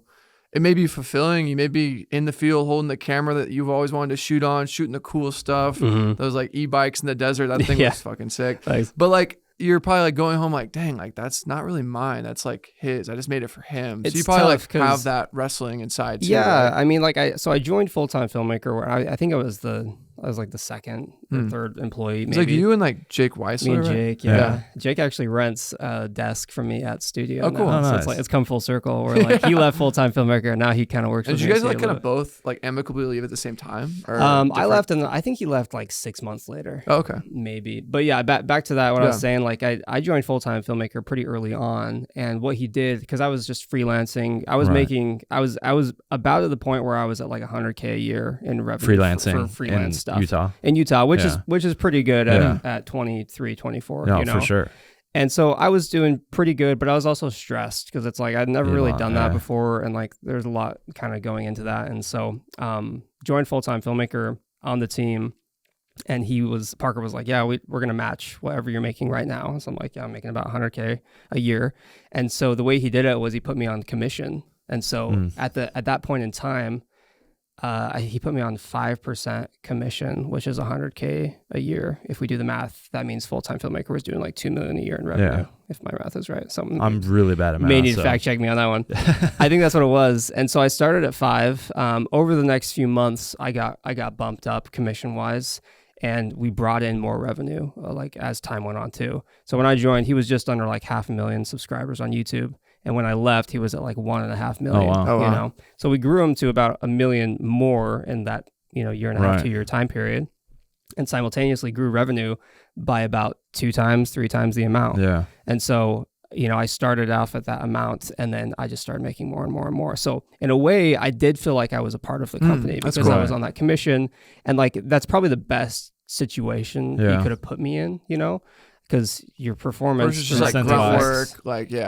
it may be fulfilling. You may be in the field holding the camera that you've always wanted to shoot on, shooting the cool stuff. Those like e-bikes in the desert, that thing was fucking sick. Nice. But like, you're probably like going home like, dang, like that's not really mine. That's like his. I just made it for him. So you probably like have that wrestling inside too. Yeah, right? I mean, like I joined Full-Time Filmmaker where I think I was like the second or third employee. It's like you and like Jake Weissler. Me and Jake, yeah. Jake actually rents a desk from me at studio. Oh, cool. Now. So it's like, it's come full circle where like he left Full-Time Filmmaker and now he kind of works with me. Did you guys like kind of both like amicably leave at the same time? Or I left, and I think he left like 6 months later. Oh, okay. Maybe. But yeah, back to that, what I was saying, like I joined Full-Time Filmmaker pretty early on, and what he did, because I was just freelancing, I was making, I was about at the point where I was at like $100K a year in revenue freelancing for freelance stuff. In Utah, which is pretty good at 23, 24. No, you know? for sure. And so I was doing pretty good, but I was also stressed because it's like I'd never really done that before, and like there's a lot kind of going into that. And so joined Full-Time Filmmaker on the team, and Parker was like, yeah, we're gonna match whatever you're making right now. So I'm like, yeah, I'm making about 100K a year. And so the way he did it was he put me on commission. And so at that point in time, he put me on 5% commission, which is 100K a year. If we do the math, that means Full-Time Filmmaker was doing like $2 million a year in revenue, if my math is right. So I'm really bad at math. May need to fact check me on that one. I think that's what it was. And so I started at 5. Over the next few months, I got bumped up commission wise, and we brought in more revenue like as time went on too. So when I joined, he was just under like 500,000 subscribers on YouTube. And when I left, he was at like 1.5 million. Oh, wow. You know, so we grew him to about 1 million more in that, you know, year and a half, 2 year time period, and simultaneously grew revenue by about 2 times, 3 times the amount. Yeah. And so, you know, I started off at that amount, and then I just started making more and more and more. So in a way, I did feel like I was a part of the company because I was on that commission, and like that's probably the best situation he could have put me in, you know. Because your performance is just like grunt work, like you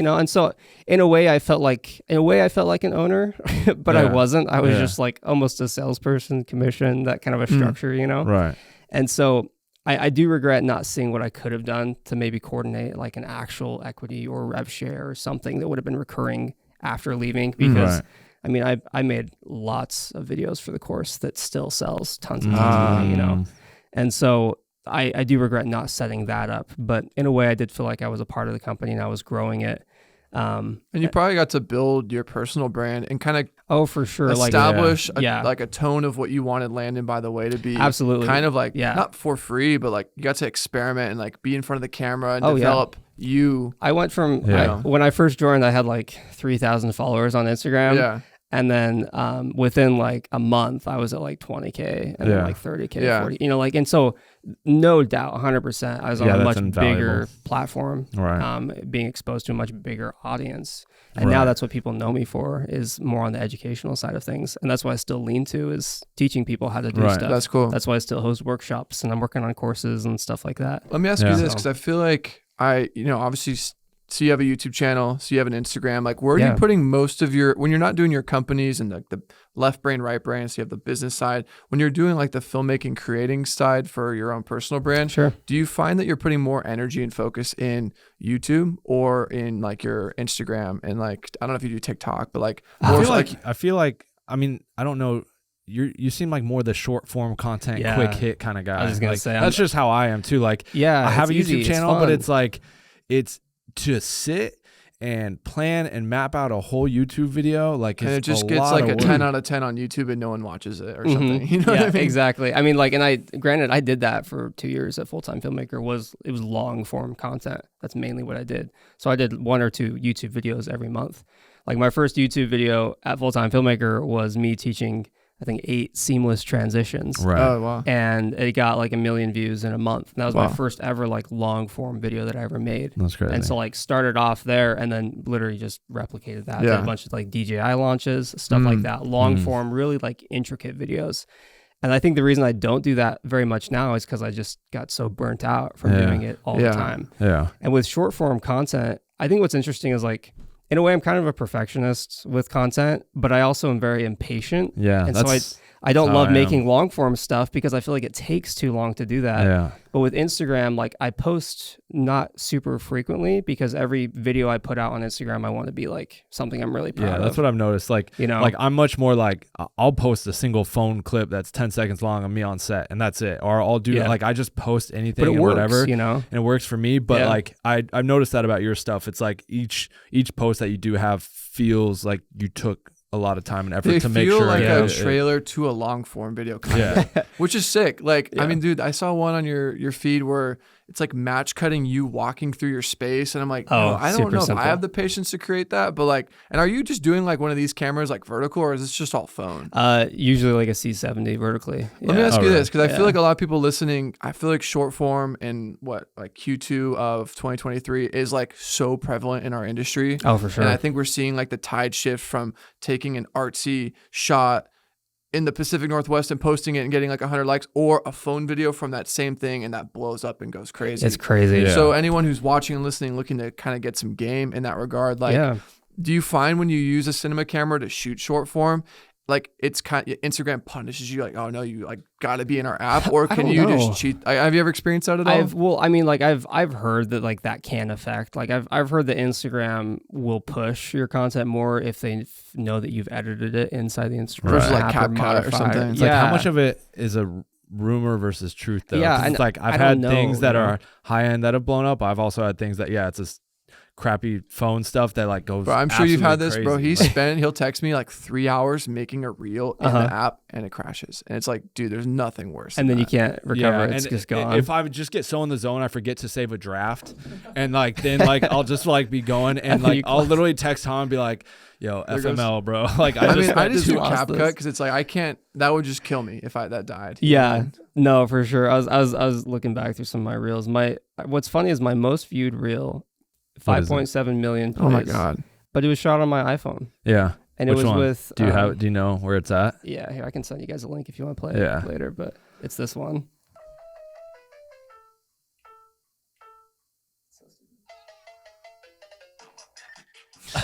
know. And so in a way I felt like an owner, but I wasn't. I was just like almost a salesperson, commission, that kind of a structure, you know. Right. And so I do regret not seeing what I could have done to maybe coordinate like an actual equity or rev share or something that would have been recurring after leaving, because I mean I made lots of videos for the course that still sells tons of money, you know. And so I do regret not setting that up, but in a way I did feel like I was a part of the company and I was growing it. And you probably got to build your personal brand and kind of for sure establish like a tone of what you wanted Landon Bytheway to be. Absolutely. Kind of like not for free, but like you got to experiment and like be in front of the camera and develop you. I went from when I first joined, I had like 3,000 followers on Instagram. Yeah. And then within like a month, I was at like 20K and then like 30K, 40, you know, like, and so no doubt 100% I was on a much bigger platform, being exposed to a much bigger audience. And now that's what people know me for, is more on the educational side of things. And that's why I still lean to is teaching people how to do stuff. That's cool. That's why I still host workshops and I'm working on courses and stuff like that. Let me ask you this, because I feel like obviously, so you have a YouTube channel, so you have an Instagram. Like, where are you putting most of your, when you're not doing your companies and like the left brain, right brain, so you have the business side, when you're doing like the filmmaking, creating side for your own personal brand, do you find that you're putting more energy and focus in YouTube or in like your Instagram? And like, I don't know if you do TikTok, but like, I feel like, I mean, I don't know you seem like more the short form content, quick hit kind of guy. I was just gonna say that's just how I am too. Like, yeah, I have a easy. YouTube channel, but it's like it's to sit and plan and map out a whole YouTube video. Like, and it just gets like a 10 out of 10 on YouTube and no one watches it or something. You know what I mean? Exactly. I mean, like, and I did that for 2 years at Full Time Filmmaker. It was long form content. That's mainly what I did. So I did 1 or 2 YouTube videos every month. Like, my first YouTube video at Full Time Filmmaker was me teaching, I think, 8 seamless transitions. Right. Oh, wow. And it got like 1 million views in a month. And that was my first ever like long form video that I ever made. That's crazy. And so like started off there and then literally just replicated that. Did a bunch of like DJI launches, stuff like that. Long form, really like intricate videos. And I think the reason I don't do that very much now is because I just got so burnt out from doing it all the time. Yeah. And with short form content, I think what's interesting is like, in a way, I'm kind of a perfectionist with content, but I also am very impatient. Yeah. And so I don't love making long form stuff because I feel like it takes too long to do that. Yeah. But with Instagram, like, I post not super frequently because every video I put out on Instagram, I want to be like something I'm really proud of. Yeah, that's what I've noticed. Like, you know, like I'm much more like, I'll post a single phone clip that's 10 seconds long of me on set and that's it. Or I'll do like, I just post anything and works, whatever, you know, and it works for me. But like, I've noticed that about your stuff. It's like each post that you do have feels like you took a lot of time and effort to make sure. They feel like a trailer to a long form video, which is sick. Like, I mean, dude, I saw one on your feed where it's like match cutting you walking through your space. And I'm like, I don't know if I have the patience to create that, but like, and are you just doing like one of these cameras like vertical or is this just all phone? Usually like a C70 vertically. Let me ask you this, because I feel like a lot of people listening, I feel like short form in like Q2 of 2023 is like so prevalent in our industry. Oh, for sure. And I think we're seeing like the tide shift from taking an artsy shot in the Pacific Northwest and posting it and getting like 100 likes, or a phone video from that same thing and that blows up and goes crazy. It's crazy. Yeah. So anyone who's watching and listening, looking to kind of get some game in that regard, like, do you find when you use a cinema camera to shoot short form, like it's kind of, Instagram punishes you like, oh no, you like got to be in our app, or can you just cheat? Have you ever experienced that at all? Well, I mean, like I've heard that like that can affect. Like I've heard that Instagram will push your content more if they know that you've edited it inside the Instagram versus like CapCut or something. It's like how much of it is a rumor versus truth though? Yeah, and it's like I've had things that are high end that have blown up. I've also had things that it's a crappy phone stuff that like goes. Bro, I'm sure you've had this, bro. He'll text me like 3 hours making a reel in the app and it crashes. And it's like, dude, there's nothing worse. And then that. You can't recover it. It's just gone. If I would just get so in the zone, I forget to save a draft. And like, then like, I'll just like be going and like, I'll literally text Tom and be like, yo, FML, bro. Like, I just do CapCut because it's like, I can't, that would just kill me if that died. Yeah, no, for sure. I was looking back through some of my reels. What's funny is my most viewed reel, 5.7 million plays. Oh my God. But it was shot on my iPhone. Yeah. And it was one? with do you know where it's at? Yeah, here I can send you guys a link if you want to play it later, but it's this one.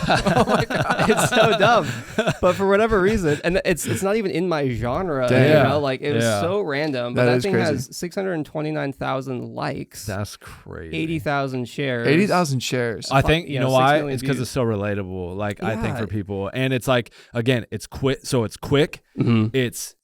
Oh my God. It's so dumb. But for whatever reason, and it's not even in my genre, you know, like it was so random. But that thing has 629,000 likes. That's crazy. 80,000 shares. 80,000 shares. I think, you know why? It's because it's so relatable. Like, I think for people. And it's like, again, it's quick. So it's quick. Mm-hmm.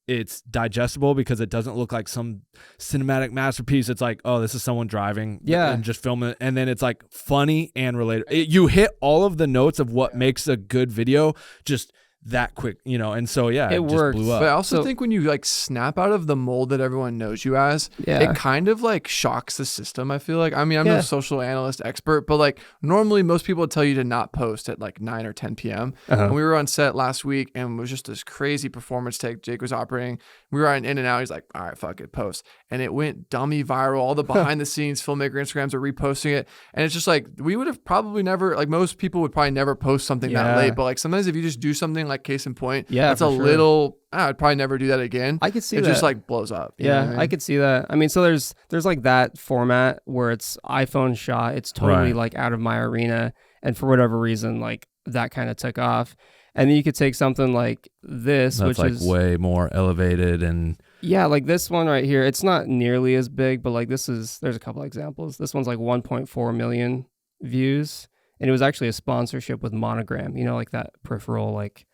It's digestible because it doesn't look like some cinematic masterpiece. It's like, oh, this is someone driving and just filming it. And then it's like funny and related. You hit all of the notes of what makes a good video just that quick, you know? And so, it works. Just blew up. But I also think when you like snap out of the mold that everyone knows you as, it kind of like shocks the system. I feel like, I mean, I'm no social analyst expert, but like normally most people would tell you to not post at like 9 or 10 p.m. And we were on set last week and it was just this crazy performance take. Jake was operating. We were in and out. He's like, all right, fuck it, post. And it went dummy viral. All the behind the scenes filmmaker Instagrams are reposting it. And it's just like, we would have probably never, like most people would probably never post something that late. But like sometimes if you just do something like case in point, that's a little, I'd probably never do that again. I could see that. It just like blows up. You know what I mean? I could see that. I mean, so there's like that format where it's iPhone shot. It's totally like out of my arena. And for whatever reason, like that kind of took off. And then you could take something like this, that's which like is way more elevated and like this one right here. It's not nearly as big, but like there's a couple examples. This one's like 1.4 million views, and it was actually a sponsorship with Monogram. You know, like that peripheral, like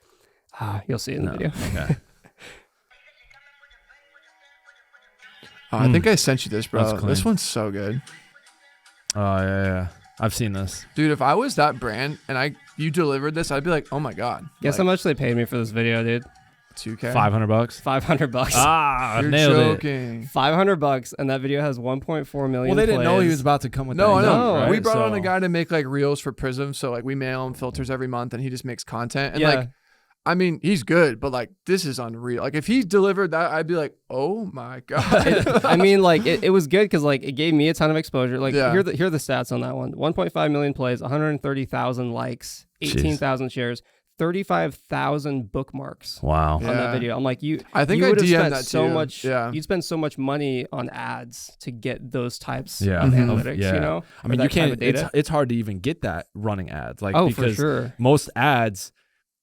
you'll see it in the video. Okay. I think I sent you this, bro. This one's so good. Oh yeah. I've seen this. Dude, if I was that brand and you delivered this, I'd be like, oh my God. Guess how much they paid me for this video, dude? $2K? $500. $500. Ah, You're nailed joking. it. $500, and that video has 1.4 million. Well, they didn't know he plays. was about to come with No, that. I know. Right? We brought on a guy to make like reels for Prism, so like we mail him filters every month, and he just makes content. And like, I mean, he's good, but like this is unreal. Like if he delivered that, I'd be like, oh my God. I mean, like it was good because like it gave me a ton of exposure. Like Yeah. here are the stats on that one: 1.5 million plays, 130,000 likes, 18,000 shares, 35,000 bookmarks. Wow. On that video. I'm like, I think you I would have DM'd spent that so too. much. Yeah. You'd spend so much money on ads to get those types Yeah. of Mhm. analytics. Yeah. You know, I mean, or you that type can't. of data. It's hard to even get that running ads. Like for because sure. most ads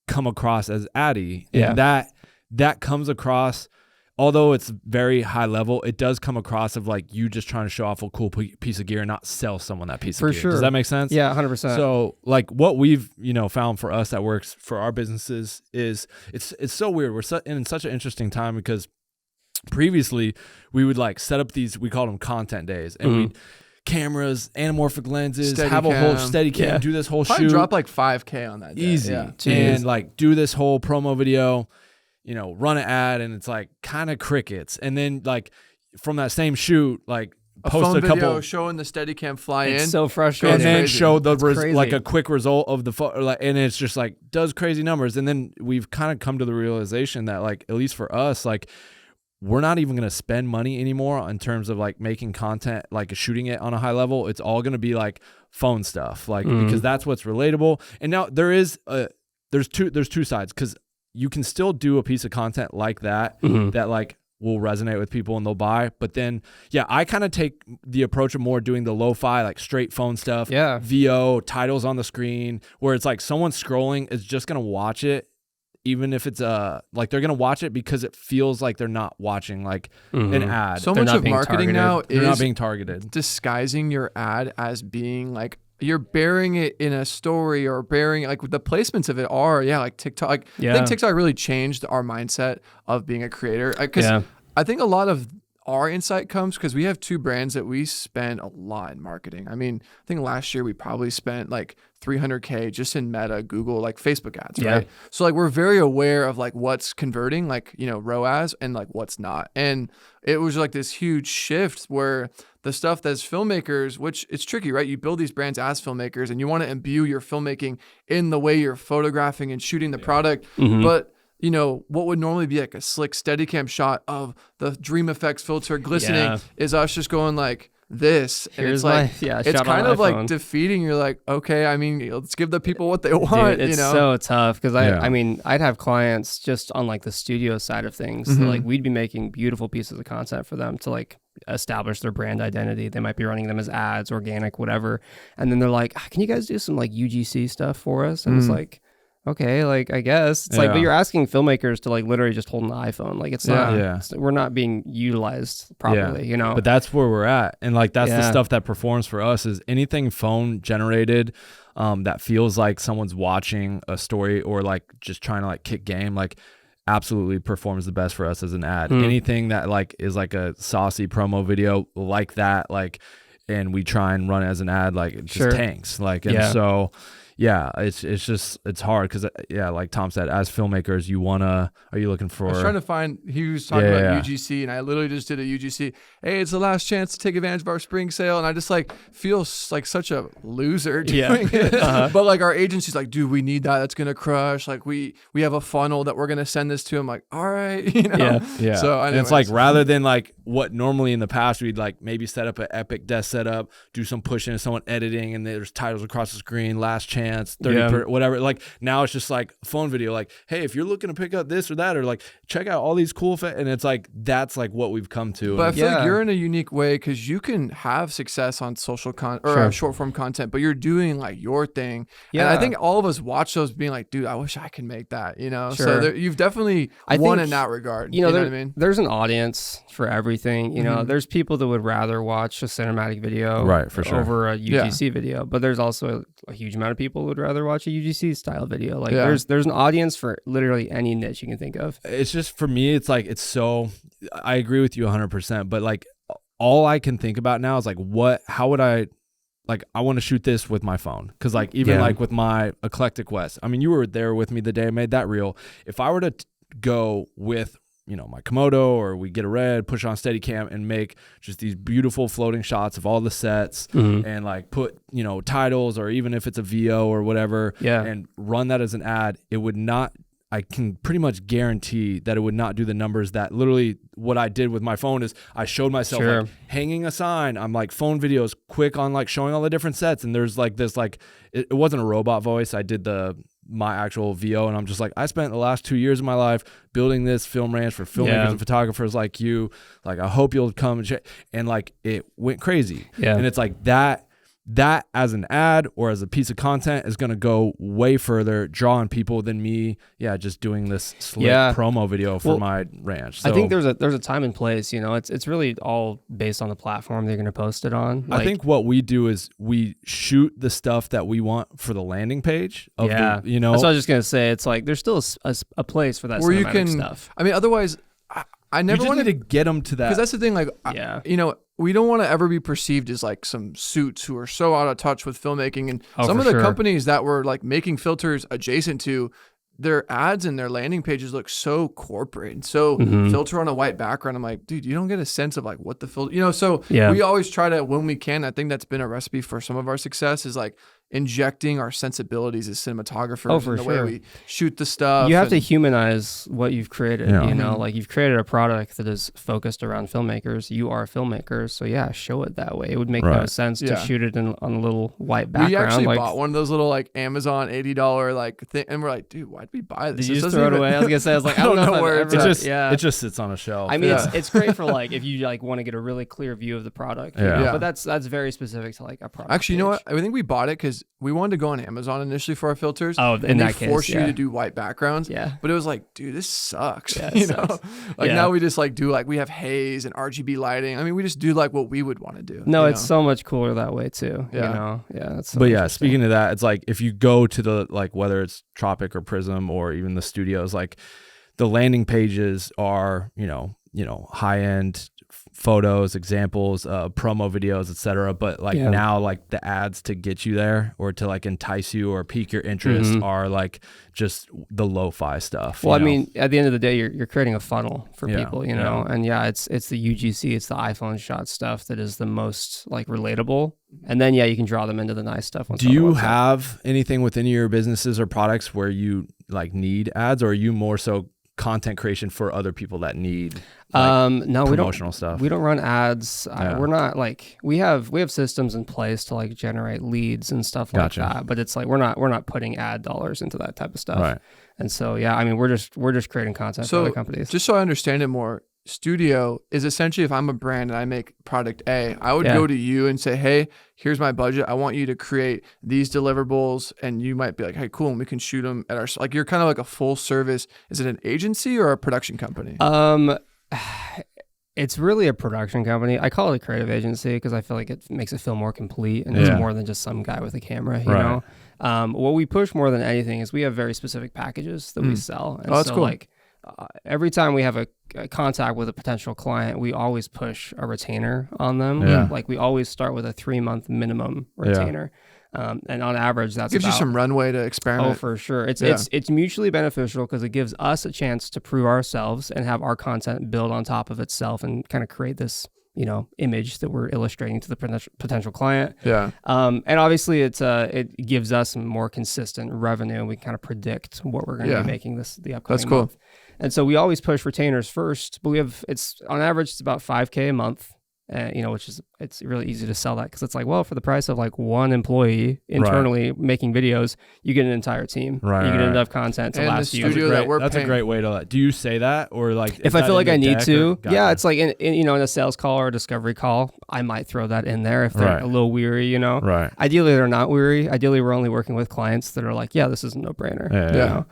come across as addy, and that comes across. Although it's very high level, it does come across of like you just trying to show off a cool piece of gear and not sell someone that piece of gear. Sure. Does that make sense? Yeah, 100%. So like what we've found for us that works for our businesses is it's so weird. We're in such an interesting time because previously we would like set up these, we call them content days, and we'd cameras, anamorphic lenses, have a whole steady cam, do this whole Probably shoot. drop like $5K on that day. Easy. Yeah. And like do this whole promo video, run an ad, and it's like kind of crickets. And then like from that same shoot, like A post phone a couple video showing the Steadicam fly It's in. so frustrating. and then crazy. show the crazy. like a quick result of the and it's just like does crazy numbers. And then we've kind of come to the realization that like at least for us, like we're not even going to spend money anymore in terms of like making content, like shooting it on a high level. It's all going to be like phone stuff, like because that's what's relatable. And now there's two sides, because you can still do a piece of content like that that like will resonate with people and they'll buy. But then, I kind of take the approach of more doing the lo-fi, like straight phone stuff, VO, titles on the screen, where it's like someone scrolling is just going to watch it, even if it's like they're going to watch it because it feels like they're not watching like an ad. So much of marketing now They're not is being targeted. disguising your ad as being like you're bearing it in a story, or bearing like the placements of it are like TikTok. Like, I think TikTok really changed our mindset of being a creator, because I think a lot of our insight comes because we have two brands that we spend a lot in marketing. I mean, I think last year we probably spent like $300K just in Meta, Google, like Facebook ads, right? So like we're very aware of like what's converting, like, ROAS, and like what's not. And it was like this huge shift where the stuff that's filmmakers, which it's tricky, right? You build these brands as filmmakers and you want to imbue your filmmaking in the way you're photographing and shooting the product. But what would normally be like a slick Steadicam shot of the Dream Effects filter glistening is us just going like this. And Here's it's like, it's kind of like defeating. You're like, okay, I mean, let's give the people what they want. Dude, it's so tough because I mean, I'd have clients just on like the studio side of things. Like we'd be making beautiful pieces of content for them to like establish their brand identity. They might be running them as ads, organic, whatever. And then they're like, can you guys do some like UGC stuff for us? And it's like, okay, like I guess it's like, but you're asking filmmakers to like literally just hold an iPhone. Like it's not, we're not being utilized properly, But that's where we're at. And like, that's the stuff that performs for us is anything phone generated that feels like someone's watching a story or like just trying to like kick game, like absolutely performs the best for us as an ad. Anything that like is like a saucy promo video like that, like, and we try and run it as an ad, like it just tanks. Like, and so it's hard because like Tom said, as filmmakers, are you looking for? I was trying to find. He was talking about UGC, and I literally just did a UGC. Hey, it's the last chance to take advantage of our spring sale, and I just like feel like such a loser doing it. But like our agency's like, dude, we need that. That's gonna crush. Like we have a funnel that we're gonna send this to. I'm like, all right, So and it's like rather than like what normally in the past we'd like maybe set up an epic desk setup, do some pushing, someone editing, and there's titles across the screen, last chance. 30 whatever. Like now it's just like a phone video, like, hey, if you're looking to pick up this or that, or like check out all these cool and it's like that's like what we've come to. But I feel like you're in a unique way because you can have success on social or short form content, but you're doing like your thing. And I think all of us watch those being like, dude, I wish I could make that, So you've definitely won in that regard. You know what I mean? There's an audience for everything. There's people that would rather watch a cinematic video over a UGC video, but there's also a huge amount of people would rather watch a UGC style video. Like there's an audience for literally any niche you can think of. It's just, for me, it's like, I agree with you 100%, but like all I can think about now is like, how would I, like, I want to shoot this with my phone. Cause like, even like with my Eclectic West, I mean, you were there with me the day I made that reel. If I were to go with, you know, my Komodo, or we get a Red, push on Steadicam and make just these beautiful floating shots of all the sets and like put, you know, titles, or even if it's a VO or whatever, and run that as an ad, it would not, I can pretty much guarantee that it would not do the numbers that literally what I did with my phone is I showed myself like hanging a sign. I'm like phone videos quick on like showing all the different sets. And there's like this, like, it wasn't a robot voice. I did my actual VO, and I'm just like, I spent the last 2 years of my life building this film ranch for filmmakers and photographers like you. Like, I hope you'll come and like, it went crazy. And it's like that as an ad or as a piece of content is going to go way further drawing people than me just doing this slick promo video for my ranch. So I think there's a time and place, you know. It's really all based on the platform they're going to post it on. Like, I think what we do is we shoot the stuff that we want for the landing page of the, you know. That's what I was just going to say. It's like there's still a place for that where you can stuff. I mean, otherwise I never wanted to get them to that. Because that's the thing, like, you know, we don't want to ever be perceived as like some suits who are so out of touch with filmmaking. And some of the companies that were like making filters adjacent to, their ads and their landing pages look so corporate and so filter on a white background. I'm like, dude, you don't get a sense of like what the filter, you know. So we always try to, when we can, I think that's been a recipe for some of our success, is like injecting our sensibilities as cinematographers in the way we shoot the stuff. You have to humanize what you've created, you know, like you've created a product that is focused around filmmakers. You are filmmakers, so show it that way. It would make no sense to shoot it on a little white background. We actually bought one of those little like Amazon $80 like thing, and we're like, dude, why'd we buy this? Did you just throw it away? I was gonna say, I was like, I don't know where it just sits on a shelf. I mean, it's great for like if you like want to get a really clear view of the product. You know? But that's very specific to like a product. Actually, you know what? I think we bought it because we wanted to go on Amazon initially for our filters. Oh, in that case, they force you to do white backgrounds. But it was like, dude, this sucks. You know, like now we just like do like we have haze and RGB lighting. I mean, we just do like what we would want to do. No, it's so much cooler that way too. You know, that's. So but speaking of that, it's like if you go to the like whether it's Tropic or Prism or even the studios, like the landing pages are you know high end photos, examples, promo videos, etc. But like now, like the ads to get you there or to like entice you or pique your interest are like just the lo-fi stuff. Well, I mean, at the end of the day, you're creating a funnel for people, you know, and it's the UGC, it's the iPhone shot stuff that is the most like relatable. And then you can draw them into the nice stuff. Do you have anything within your businesses or products where you like need ads, or are you more so content creation for other people that need no promotional stuff? We don't run ads. We're not like we have systems in place to like generate leads and stuff like that, but it's like we're not putting ad dollars into that type of stuff. And so I mean we're just creating content for other companies. Just so I understand it more, studio is essentially, if I'm a brand and I make product A, I would go to you and say, hey, here's my budget. I want you to create these deliverables. And you might be like, hey, cool. And we can shoot them at our, like, you're kind of like a full service. Is it an agency or a production company? It's really a production company. I call it a creative agency because I feel like it makes it feel more complete and it's more than just some guy with a camera, you know? What we push more than anything is we have very specific packages that we sell. And that's cool. Like, every time we have a contact with a potential client, we always push a retainer on them. Like we always start with a 3-month minimum retainer. And on average, that gives you some runway to experiment. Oh, for sure. It's mutually beneficial because it gives us a chance to prove ourselves and have our content build on top of itself and kind of create this, you know, image that we're illustrating to the potential client. And obviously it gives us some more consistent revenue. We kind of predict what we're going to be making the upcoming month. And so we always push retainers first, but it's on average, it's about $5,000 a month. You know, it's really easy to sell that because it's like, well, for the price of like one employee internally making videos, you get an entire team. You get enough content to last you. That's a great way to. Do you say that or like? If I feel like I need to, it's like in a sales call or a discovery call, I might throw that in there if they're a little weary. You know, Ideally, they're not weary. Ideally, we're only working with clients that are like, this is a no-brainer. You know?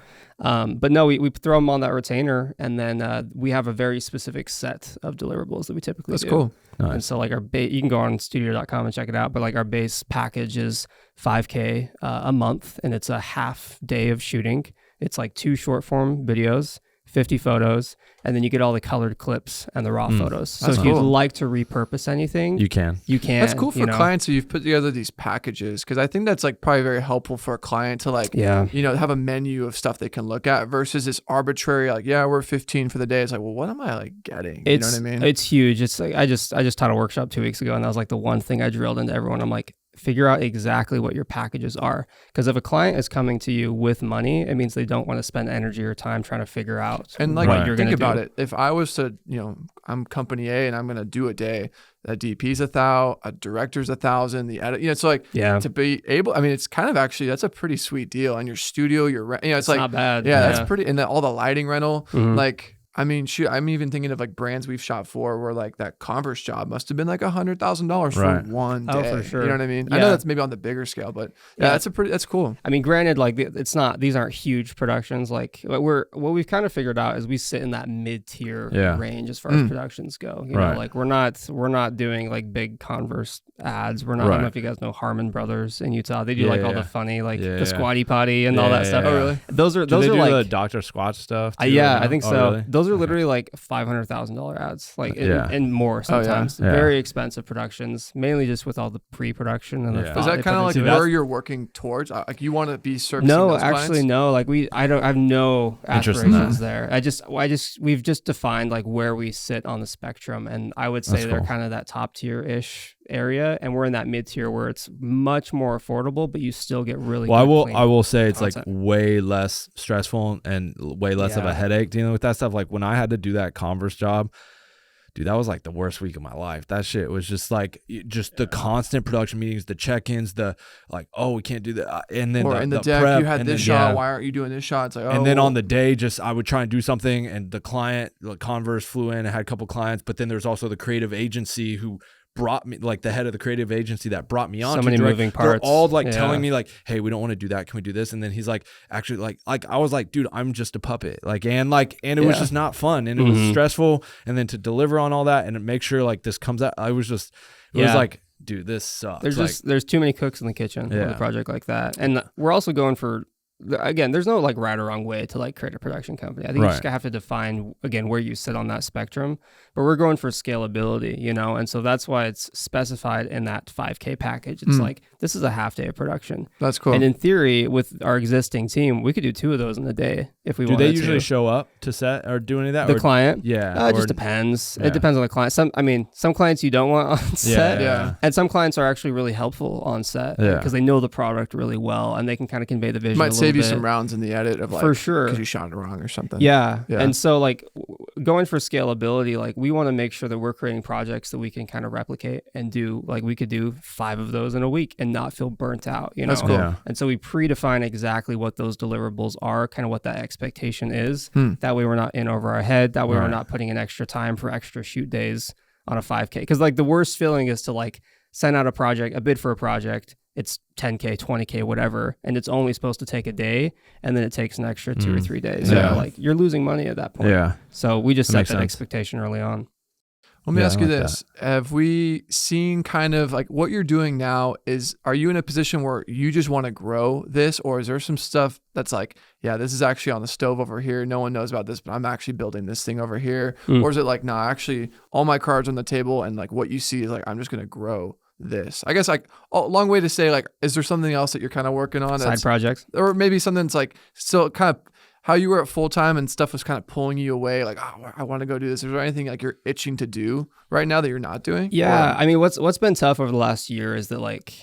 But no, we throw them on that retainer, and then we have a very specific set of deliverables that we typically do. That's cool. Nice. And so like you can go on studio.com and check it out, but like our base package is $5,000 a month, and it's a half day of shooting. It's like 2 short form videos, 50 photos, and then you get all the colored clips and the raw photos. So That's if cool. you'd like to repurpose anything, You can. That's cool for clients. So you've put together these packages, because I think that's like probably very helpful for a client to like, have a menu of stuff they can look at versus this arbitrary, like, we're 15 for the day. It's like, well, what am I like getting? You know what I mean? It's huge. It's like, I just taught a workshop 2 weeks ago, and that was like the one thing I drilled into everyone. I'm like, figure out exactly what your packages are. Because if a client is coming to you with money, it means they don't want to spend energy or time trying to figure out and like what you're going to do. Think about it. If I was to, I'm company A and I'm going to do a day, a DP's 1,000, a director's 1,000, the edit, it's like to be able, I mean, it's kind of actually, that's a pretty sweet deal. And your studio, it's like, not bad. Yeah, that's pretty. And then all the lighting rental, like, I mean, shoot, I'm even thinking of like brands we've shot for where like that Converse job must have been like $100,000 for one day. Oh, for sure. You know what I mean? Yeah. I know that's maybe on the bigger scale, but that's cool. I mean, granted, like these aren't huge productions. Like what we've kind of figured out is we sit in that mid-tier range as far as productions go. You know, like we're not doing like big Converse ads. We're not, I don't know if you guys know Harmon Brothers in Utah. They do all the funny, like the Squatty Potty and all that stuff. Oh, really? Those are do like the Dr. Squatch stuff too, I think so. Really? Those are literally like $500,000 ads, like and more sometimes. Very expensive productions, mainly just with all the pre-production and the Is that kind of like where you're working towards? Like you want to be servicing those clients? No. Like I have no aspirations there. We've just defined like where we sit on the spectrum, and I would say they're kind of that top tier-ish area, and we're in that mid tier where it's much more affordable, but you still get really good, I will say it's content. like way less stressful and way less of a headache dealing with that stuff. Like when I had to do that Converse job, dude, that was like the worst week of my life. That shit was just like the constant production meetings, the check-ins, the like, oh, we can't do that, and then in the deck prep, you had this shot. Why aren't you doing this shot? It's like, and then on the day, just I would try and do something, and the client, like Converse, flew in and had a couple clients, but then there's also the creative agency who brought me, like the head of the creative agency that brought me on. So many moving parts. They're all like telling me like, hey, we don't want to do that. Can we do this? And then he's like, actually, like I was like, dude, I'm just a puppet. And it was just not fun, and it was stressful. And then to deliver on all that and make sure like this comes out, it was like, dude, this sucks. There's too many cooks in the kitchen with a project like that. And we're also going for, again, there's no like right or wrong way to like create a production company. I think you just have to define again where you sit on that spectrum, but we're going for scalability, and so that's why it's specified in that 5K package. It's like, this is a half day of production. That's cool. And in theory, with our existing team, we could do 2 of those in a day if we wanted to. Do they usually show up to set or do any of that? The client? Yeah. It just depends. Yeah. It depends on the client. Some clients you don't want on set. Yeah. And some clients are actually really helpful on set because they know the product really well and they can kind of convey the vision. Might save you some rounds in the edit of like, for sure, because you shot it wrong or something. Yeah. And so like going for scalability, like we want to make sure that we're creating projects that we can kind of replicate and do, like we could do 5 of those in a week and not feel burnt out, That's cool. Yeah. And so we predefine exactly what those deliverables are, kind of what that expectation is. That way we're not in over our head. That way we're not putting in extra time for extra shoot days on a 5K. Because like the worst feeling is to like send out a bid for a project. It's 10K, 20K, whatever, and it's only supposed to take a day, and then it takes an extra 2 or 3 days. Yeah. Like you're losing money at that point. Yeah. So we just set that expectation early on. Let me ask you this. Have we seen kind of like what you're doing now are you in a position where you just want to grow this, or is there some stuff that's like, yeah, this is actually on the stove over here. No one knows about this, but I'm actually building this thing over here. Or is it like, nah, actually all my cards on the table, and like what you see is like, I'm just going to grow this. I guess like a long way to say like, is there something else that you're kind of working on? Side projects? Or maybe something that's like still kind of how you were at full time and stuff was kind of pulling you away, like, oh, I want to go do this. Is there anything like you're itching to do right now that you're not doing? Yeah. I mean, what's been tough over the last year is that like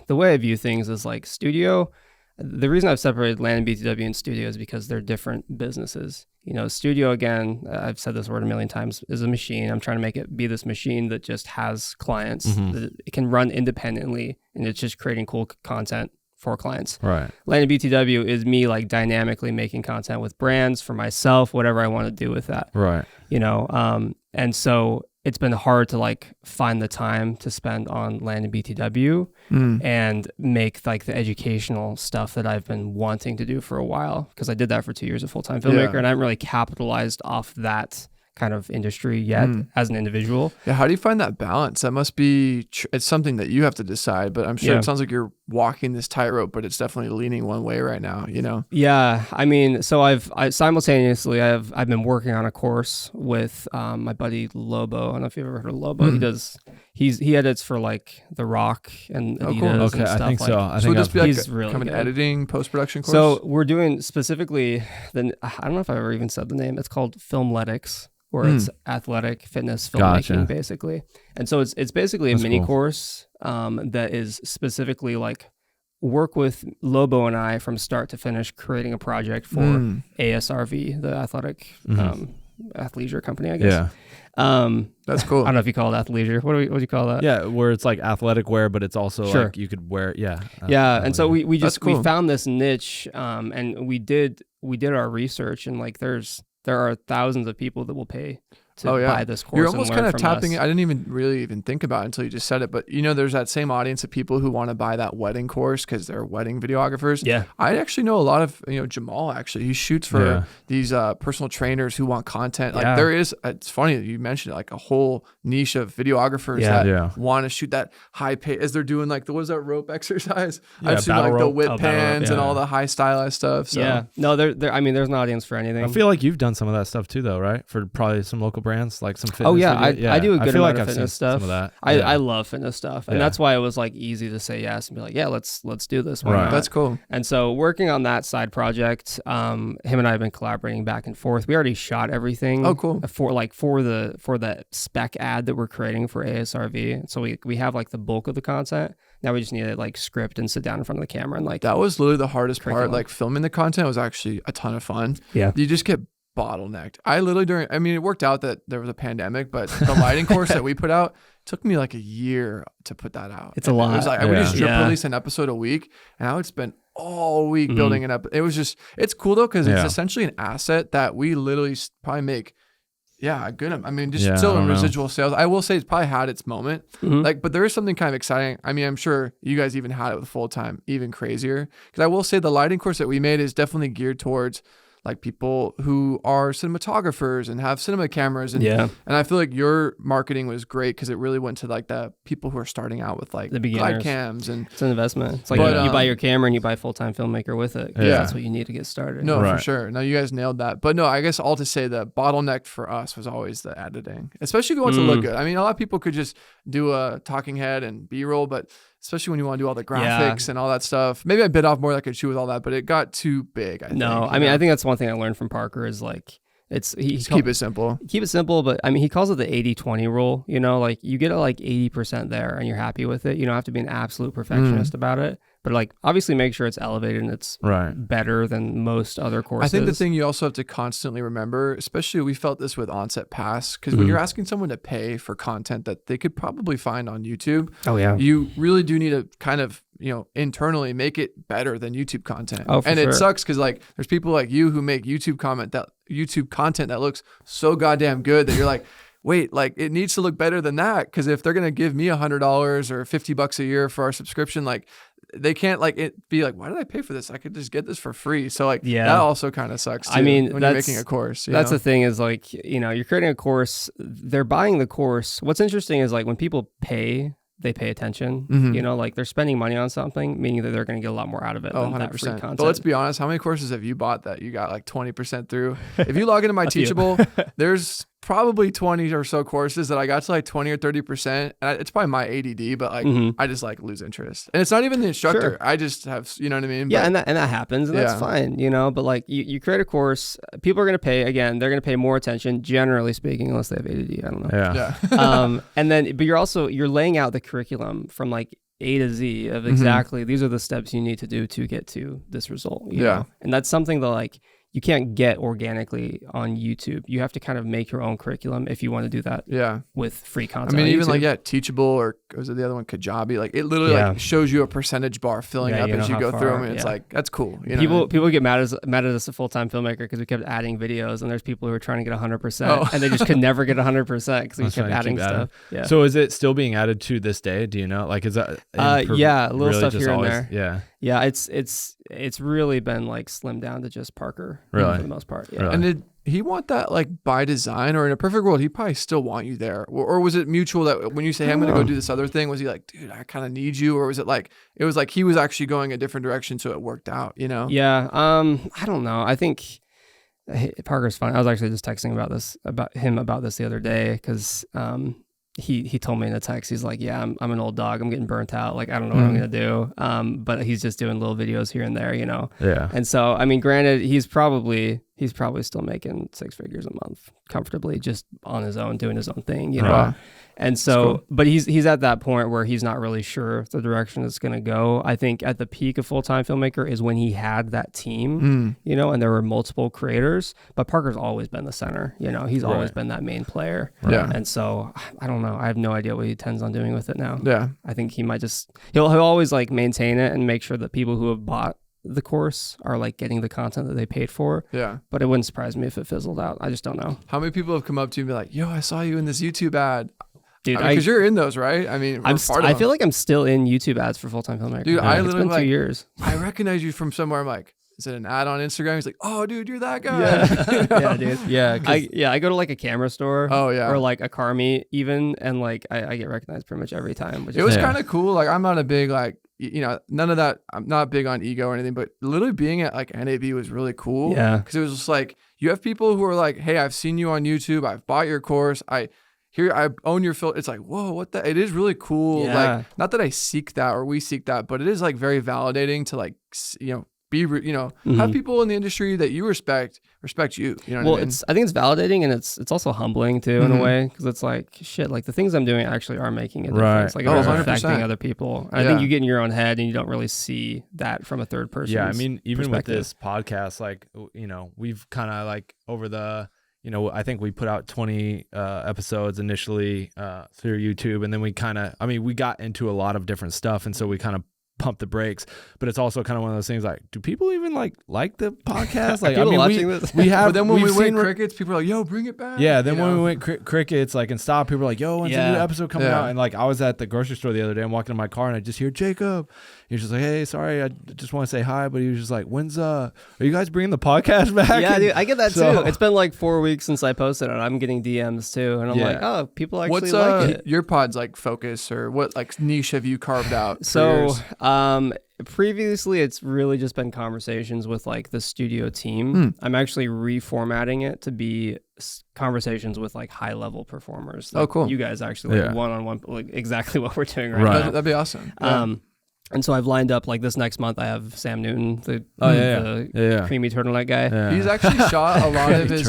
the way I view things is like studio. The reason I've separated Landon Bytheway and studio is because they're different businesses. Studio, again, I've said this word a million times, is a machine. I'm trying to make it be this machine that just has clients, that it can run independently, and it's just creating cool content for clients. Right. Landon Bytheway is me like dynamically making content with brands for myself, whatever I want to do with that. Right. And so it's been hard to like find the time to spend on Landon Bytheway and make like the educational stuff that I've been wanting to do for a while, because I did that for 2 years, a full-time filmmaker, and I haven't really capitalized off that kind of industry yet as an individual. Yeah. How do you find that balance? That must be, it's something that you have to decide, but I'm sure it sounds like you're walking this tightrope, but it's definitely leaning one way right now, you know? Yeah. I mean, so I've simultaneously, I've been working on a course with my buddy Lobo. I don't know if you've ever heard of Lobo. He edits for like The Rock and Adidas cool. and Okay, stuff. I think like, so. I think just be like he's really kind of an good. editing post-production course. So we're doing specifically I don't know if I ever even said the name. It's called Filmletics, where it's athletic fitness filmmaking basically. And so it's basically a mini course that is specifically like work with Lobo and I from start to finish creating a project for ASRV, the athletic athleisure company, I guess. Yeah. That's cool. I don't know if you call it athleisure. What do you call that? Yeah, where it's like athletic wear, but it's also like you could wear. Yeah. And so we just cool. we found this niche, and we did our research, and like there are thousands of people that will pay to buy this course. You're almost and learn kind of from tapping us. it. I didn't even really think about it until you just said it. But you know, there's that same audience of people who want to buy that wedding course because they're wedding videographers. Yeah. I actually know a lot of, Jamal actually, he shoots for these personal trainers who want content. Like there is, it's funny that you mentioned it, like a whole niche of videographers that want to shoot that high pay as they're doing like what is that rope exercise? I've seen like the whip pans and all the high stylized stuff. So. Yeah. No, I mean, there's an audience for anything. I feel like you've done some of that stuff too, though, right? For probably some local brands, like some fitness. Oh yeah, I do a good amount of fitness stuff. Some of that. I love fitness stuff, and that's why it was like easy to say yes and be like, yeah, let's do this. Why not? That's cool. And so working on that side project, him and I have been collaborating back and forth. We already shot everything. Oh, cool. For the spec ad that we're creating for ASRV. So we have like the bulk of the content. Now we just need to like script and sit down in front of the camera and like. That was literally the hardest part. Like filming the content was actually a ton of fun. Yeah. You just get bottlenecked. I literally it worked out that there was a pandemic, but the lighting course that we put out took me like a year to put that out. It's a lot. It was like I would just drip release an episode a week, and I would spend all week building it up. It was just, it's cool though because it's essentially an asset that we literally probably make. Yeah, good. I mean, just still in residual sales. I will say it's probably had its moment. But there is something kind of exciting. I mean, I'm sure you guys even had it with full time, even crazier. Because I will say the lighting course that we made is definitely geared towards like people who are cinematographers and have cinema cameras. And I feel like your marketing was great because it really went to like the people who are starting out with like the beginners. glide cams. And it's an investment. It's like you buy your camera and you buy a full-time filmmaker with it. Yeah. That's what you need to get started. No, for sure. No, you guys nailed that. But no, I guess all to say the bottleneck for us was always the editing, especially if you want to look good. I mean, a lot of people could just do a talking head and B-roll, but especially when you want to do all the graphics and all that stuff. Maybe I bit off more than I could chew with all that, but it got too big. I think, I think that's one thing I learned from Parker is like, keep it simple. Keep it simple, but I mean, he calls it the 80-20 rule, like you get like 80% there and you're happy with it. You don't have to be an absolute perfectionist about it, but like obviously make sure it's elevated and it's better than most other courses. I think the thing you also have to constantly remember, especially we felt this with Onset Pass, because when you're asking someone to pay for content that they could probably find on YouTube, you really do need to kind of, internally make it better than YouTube content. It sucks because like there's people like you who make YouTube content that looks so goddamn good that you're like, wait, like it needs to look better than that. Because if they're gonna give me $100 or $50 a year for our subscription, like they can't like it be like, why did I pay for this? I could just get this for free. So like that also kind of sucks too. I mean, when you're making a course. That's the thing is like, you're creating a course, they're buying the course. What's interesting is like when people pay, they pay attention, like they're spending money on something, meaning that they're going to get a lot more out of it than 100%. That free content. But let's be honest, how many courses have you bought that you got like 20% through? If you log into my Teachable, there's probably 20 or so courses that I got to like 20 or 30%. And it's probably my ADD, but like I just like lose interest. And it's not even the instructor. I just have, you know what I mean? Yeah, and that happens and that's fine, but like you create a course, people are going to pay, again, they're going to pay more attention, generally speaking, unless they have ADD, I don't know. And then, but you're laying out the curriculum from like A to Z of exactly, these are the steps you need to do to get to this result. You know? And that's something that like, you can't get organically on YouTube. You have to kind of make your own curriculum if you want to do that. With free content. I mean, even like Teachable or was it the other one, Kajabi? Like it literally like shows you a percentage bar filling up as you go through them, and it's like that's cool. People get mad at us a full-time filmmaker because we kept adding videos, and there's people who are trying to get 100%, and they just could never get 100% because we kept adding stuff. So is it still being added to this day? Do you know? Like is that a little stuff here and there. Yeah, it's really been like slimmed down to just Parker really? For the most part. Yeah. Really? And did he want that like by design, or in a perfect world, he probably still want you there? Or was it mutual that when you say, hey, I'm going to go do this other thing, was he like, dude, I kind of need you? Or was it like he was actually going a different direction, so it worked out, you know? Yeah. I don't know. I think Parker's fun. I was actually just texting about him about this the other day, because he told me in a text, he's like, yeah, I'm an old dog. I'm getting burnt out. Like, I don't know what I'm going to do. But he's just doing little videos here and there, you know? Yeah. And so, I mean, granted, he's probably still making 6 figures a month comfortably, just on his own, doing his own thing, you know? Wow. And so, cool. But he's at that point where he's not really sure the direction it's going to go. I think at the peak of full-time filmmaker is when he had that team, you know, and there were multiple creators, but Parker's always been the center, you know, he's always been that main player. Yeah. And so I don't know. I have no idea what he intends on doing with it now. Yeah. I think he might he'll always like maintain it and make sure that people who have bought the course are like getting the content that they paid for. Yeah. But it wouldn't surprise me if it fizzled out. I just don't know. How many people have come up to you and be like, yo, I saw you in this YouTube ad? Dude, because you're in those, right? I mean, I feel like I'm still in YouTube ads for full-time filmmaker. Dude, I literally it's been 2 years. I recognize you from somewhere. I'm like, is it an ad on Instagram? He's like, oh, dude, you're that guy. Yeah, yeah, dude. Yeah, I go to like a camera store. Oh yeah, or like a car meet even, and like I get recognized pretty much every time. It was kind of cool. Like, I'm not a big like, you know, none of that. I'm not big on ego or anything, but literally being at like NAB was really cool. Yeah, because it was just like you have people who are like, hey, I've seen you on YouTube. I've bought your course. I own your film. It's like, whoa, what the? It is really cool. Yeah. Like, not that I seek that or we seek that, but it is like very validating to like, you know, have people in the industry that you respect you. You know what I mean? I think it's validating, and it's also humbling too in a way, because it's like, shit, like the things I'm doing actually are making a difference. Like, it's affecting other people. And I think you get in your own head and you don't really see that from a third person. Yeah, I mean, even with this podcast, like, you know, we've kind of like over the, you know, I think we put out 20 episodes initially through YouTube, and then we got into a lot of different stuff, and so we kind of pump the brakes. But it's also kind of one of those things like, do people even like the podcast? Like, people watching this? We have. But then when we went crickets, people are like, yo, bring it back. Yeah, then when we went crickets, like, and stopped, people were like, yo, when's the new episode coming out? And like, I was at the grocery store the other day, I'm walking in my car and I just hear Jacob. He was just like, hey, sorry, I just want to say hi. But he was just like, are you guys bringing the podcast back? Yeah, dude, I get that too. It's been like 4 weeks since I posted it. I'm getting DMs too, and I'm like, oh, people actually like it. Your pod's like focus, or what like niche have you carved out? So previously it's really just been conversations with like the studio team. I'm actually reformatting it to be conversations with like high level performers. Like, oh, cool. You guys actually like one-on-one, like exactly what we're doing right now. That'd be awesome. And so I've lined up, like, this next month I have Sam Newton, the creamy turtleneck guy. Yeah. He's actually shot a lot of his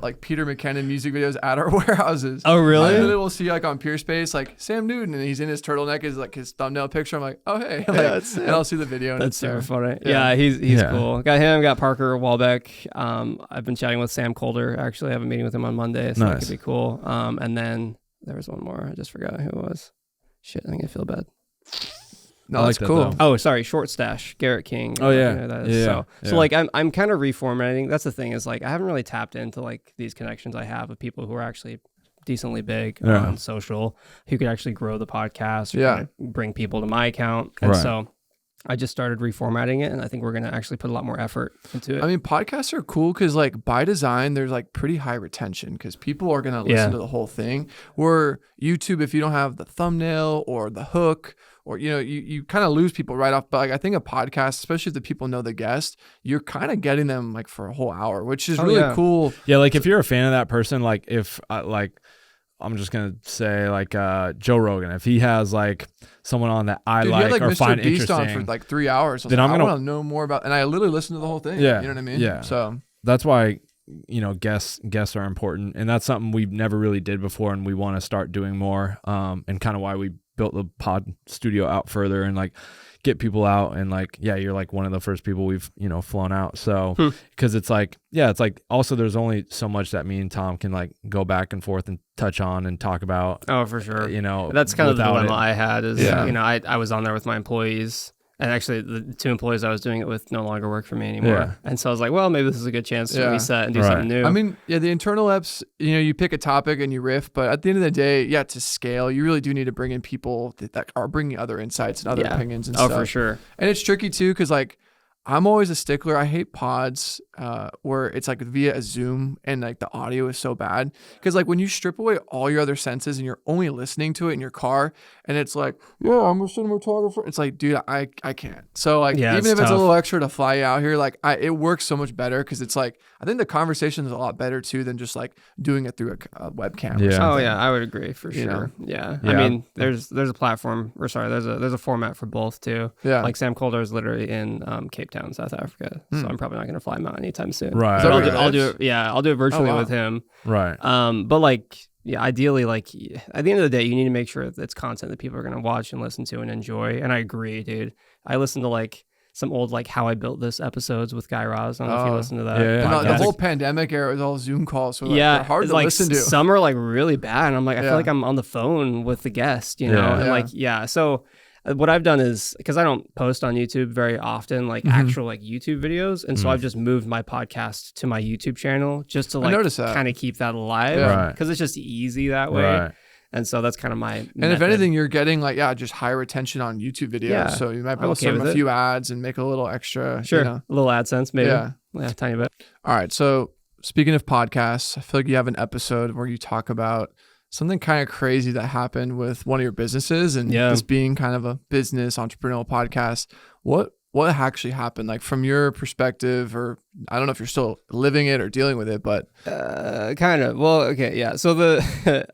like Peter McKinnon music videos at our warehouses. Oh, really? I literally will see like on PeerSpace, like Sam Newton, and he's in his turtleneck is like his thumbnail picture. I'm like, oh hey, and I'll see the video. And that's super funny. Yeah, he's cool. Got him. Got Parker Walbeck. I've been chatting with Sam Colder. Actually, I have a meeting with him on Monday, so that could be cool. And then there was one more. I just forgot who it was. Shit, I think I feel bad. No, that's cool. Oh, sorry, Short Stash, Garrett King. Oh yeah, you know that is. So like I'm kind of reformatting. That's the thing, is like I haven't really tapped into like these connections I have with people who are actually decently big on social, who could actually grow the podcast, or kind of bring people to my account. And so I just started reformatting it, and I think we're gonna actually put a lot more effort into it. I mean, podcasts are cool because like by design, there's like pretty high retention because people are gonna listen to the whole thing. Where YouTube, if you don't have the thumbnail or the hook, or, you know, you kind of lose people right off. But like, I think a podcast, especially if the people know the guest, you're kind of getting them like for a whole hour, which is really cool. Yeah, like if you're a fan of that person, like if like I'm just gonna say like Joe Rogan, if he has like someone on that I like or Mr. find Beast interesting, on for like 3 hours, then I want to know more about. And I literally listened to the whole thing. Yeah, you know what I mean. Yeah, so that's why, you know, guests are important, and that's something we never really did before, and we want to start doing more. And kind of why we built the pod studio out further and like get people out, and like, yeah, you're like one of the first people we've, you know, flown out. So because it's like, it's like also there's only so much that me and Tom can like go back and forth and touch on and talk about. Oh, for sure. You know, that's kind of the dilemma I had is, you know, I was on there with my employees, And actually, the 2 employees I was doing it with no longer work for me anymore. And so I was like, well, maybe this is a good chance to reset and do something new. I mean, the internal eps, you pick a topic and you riff, but at the end of the day, to scale, you really do need to bring in people that are bringing other insights and other opinions and stuff. Oh, for sure. And it's tricky too, because like, I'm always a stickler. I hate pods where it's like via a Zoom and like the audio is so bad. Because like when you strip away all your other senses and you're only listening to it in your car and it's like, yeah, I'm a cinematographer. It's like, dude, I can't. So like even if it's a little extra to fly out here, like it works so much better because it's like, I think the conversation is a lot better too than just like doing it through a webcam. Or something. Oh yeah, I would agree for sure. Yeah. I mean, there's a platform, or sorry, there's a format for both too. Yeah. Like Sam Kolder is literally in Cape Town, South Africa, so I'm probably not going to fly him out anytime soon. Right. So I'll do it. Yeah, I'll do it virtually with him. Right. But like, ideally, like at the end of the day, you need to make sure that it's content that people are going to watch and listen to and enjoy. And I agree, dude. I listen to like some old like How I Built This episodes with Guy Raz. I don't know if you listen to that. Yeah. The whole pandemic era was all Zoom calls, so like, they're hard to listen to. Some are like really bad, and I'm like, I feel like I'm on the phone with the guest, and like so. What I've done is, because I don't post on YouTube very often, like actual like YouTube videos, and so I've just moved my podcast to my YouTube channel just to like kind of keep that alive, because it's just easy that way. And so that's kind of my method. And if anything, you're getting like just higher attention on YouTube videos, so you might be able to serve a few ads and make a little extra, a little AdSense maybe, tiny bit. All right, so speaking of podcasts, I feel like you have an episode where you talk about something kind of crazy that happened with one of your businesses, and this being kind of a business entrepreneurial podcast. What actually happened, like from your perspective, or I don't know if you're still living it or dealing with it, but kind of. Well, okay, yeah. So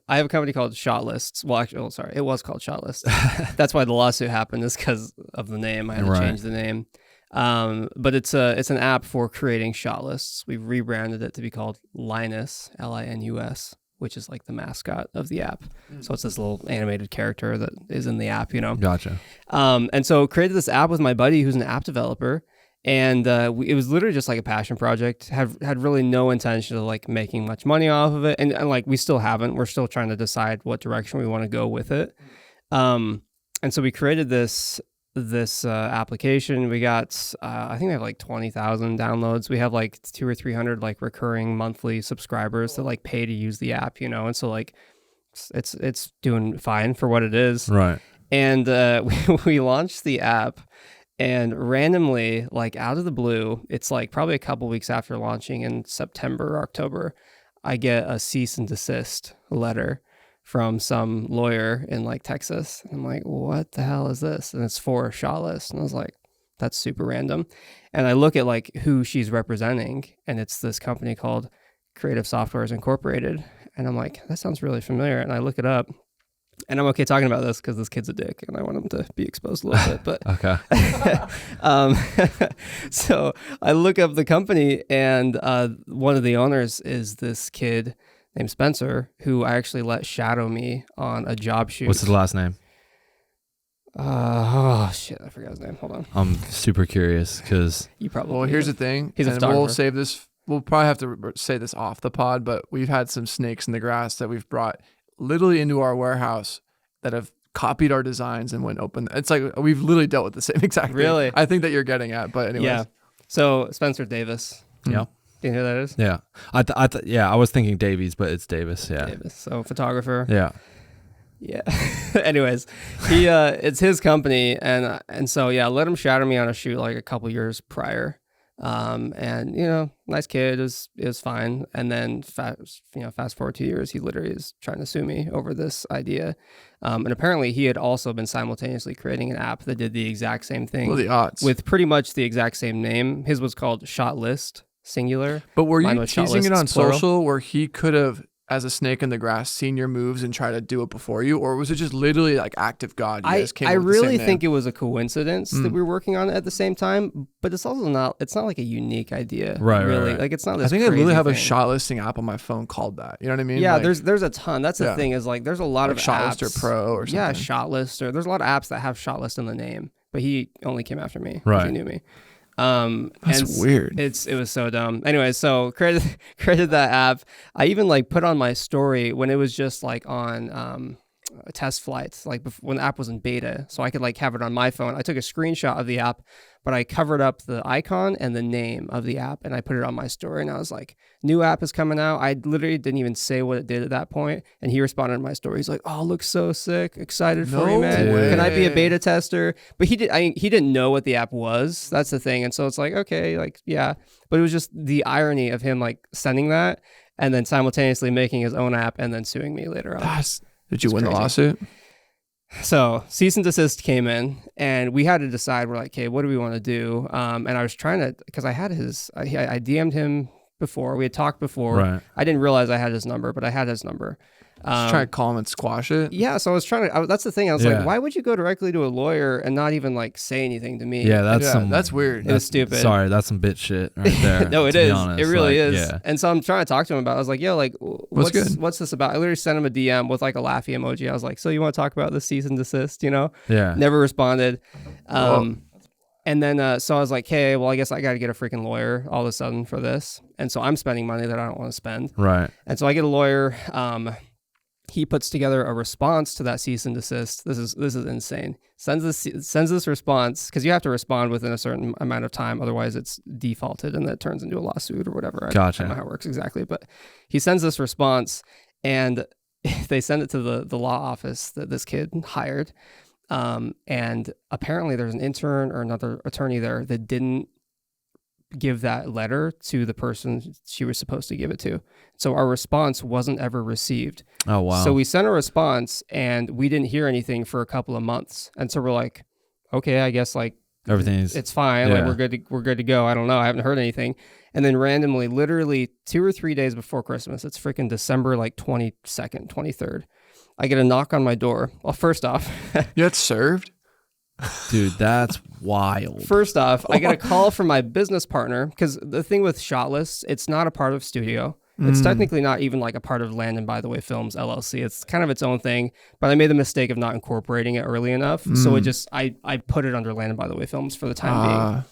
I have a company called Shotlists. Well, actually, it was called Shotlists. That's why the lawsuit happened, is because of the name. I had to change the name. But it's an app for creating shot lists. We've rebranded it to be called Linus, Linus, which is like the mascot of the app. So it's this little animated character that is in the app, Gotcha. And so created this app with my buddy who's an app developer. And it was literally just like a passion project. Had really no intention of like making much money off of it. And like we still haven't. We're still trying to decide what direction we want to go with it. And so we created this application. We got I think we have like 20,000 downloads. We have like 200 or 300 like recurring monthly subscribers that like pay to use the app, and so like it's doing fine for what it is. Right. And we launched the app, and randomly, like out of the blue, it's like probably a couple weeks after launching in September or October, I get a cease and desist letter from some lawyer in like Texas. I'm like, what the hell is this? And it's for Shotlists. And I was like, that's super random. And I look at like who she's representing, and it's this company called Creative Softwares Incorporated. And I'm like, that sounds really familiar. And I look it up, and I'm okay talking about this because this kid's a dick and I want him to be exposed a little bit. But okay. So I look up the company, and one of the owners is this kid named Spencer, who I actually let shadow me on a job shoot. What's his last name? Oh shit, I forgot his name. Hold on. I'm super curious because you probably. Well, here's the thing. He's a photographer. We'll save this. We'll probably have to say this off the pod, but we've had some snakes in the grass that we've brought literally into our warehouse that have copied our designs and went open. It's like we've literally dealt with the same exact thing. Really? I think that you're getting at, but anyways. Yeah. So Spencer Davis. Yeah. Do you know who that is? Yeah. I was thinking Davies, but it's Davis. Yeah. Davis. So photographer. Yeah. Yeah. Anyways, it's his company, and so I let him shadow me on a shoot like a couple years prior. And nice kid, it was fine. And then fast forward 2 years, he literally is trying to sue me over this idea. And apparently he had also been simultaneously creating an app that did the exact same thing. What are the odds? With pretty much the exact same name. His was called Shotlist, singular. But were you teasing it on social where he could have, as a snake in the grass, seen your moves and try to do it before you? Or was it just literally like act of God? I really think it was a coincidence that we were working on it at the same time, but it's also not like a unique idea. Right. Like it's not this I think crazy I literally have thing. a shot listing app on my phone called that. You know what I mean? Yeah, like, there's a ton. That's the thing, is like there's a lot like of Shotlist apps. or Pro or something. Yeah, Shotlist, or there's a lot of apps that have Shotlist in the name, but he only came after me. Right. He knew me. That's weird. It was so dumb. Anyway, so created that app. I even like put on my story when it was just like on test flights, like when the app was in beta, so I could like have it on my phone. I took a screenshot of the app, but I covered up the icon and the name of the app, and I put it on my story, and I was like, new app is coming out. I literally didn't even say what it did at that point, and he responded to my story. He's like, oh, looks so sick, excited for you, man. way. Can I be a beta tester? But he didn't know what the app was. That's the thing. And so it's like, okay, like, yeah, but it was just the irony of him like sending that and then simultaneously making his own app and then suing me later on. Did you win the lawsuit? So cease and desist came in, and we had to decide. We're like, okay, what do we want to do? And I was trying to, because I had I DM'd him before. We had talked before. Right. I didn't realize I had his number, but I had his number. Just trying to call him and squash it. Yeah, so I was trying to. That's the thing. I was like, why would you go directly to a lawyer and not even like say anything to me? Yeah, that's weird. It was stupid. Sorry, that's some bitch shit right there. No, it is. It really is. Yeah. And so I'm trying to talk to him about it. I was like, yo, like, what's this about? I literally sent him a DM with like a laughy emoji. I was like, so you want to talk about the cease and desist? You know? Yeah. Never responded. And then, so I was like, hey, well, I guess I got to get a freaking lawyer all of a sudden for this. And so I'm spending money that I don't want to spend. Right. And so I get a lawyer. He puts together a response to that cease and desist. This is insane. Sends this response, because you have to respond within a certain amount of time, otherwise it's defaulted and that turns into a lawsuit or whatever. Gotcha. I don't know how it works exactly, but he sends this response, and they send it to the law office that this kid hired. And apparently there's an intern or another attorney there that didn't give that letter to the person she was supposed to give it to. So our response wasn't ever received. Oh, wow. So we sent a response and we didn't hear anything for a couple of months. And so we're like, okay, I guess like it's fine. Yeah. Like we're good to go. I don't know. I haven't heard anything. And then randomly, literally 2 or 3 days before Christmas, it's freaking December like 22nd, 23rd. I get a knock on my door. Well, first off, you got served? Dude, that's wild. First off, I get a call from my business partner, because the thing with shot lists, it's not a part of studio. It's technically not even like a part of Landon Bytheway Films LLC. It's kind of its own thing, but I made the mistake of not incorporating it early enough. So it just, I put it under Landon Bytheway Films for the time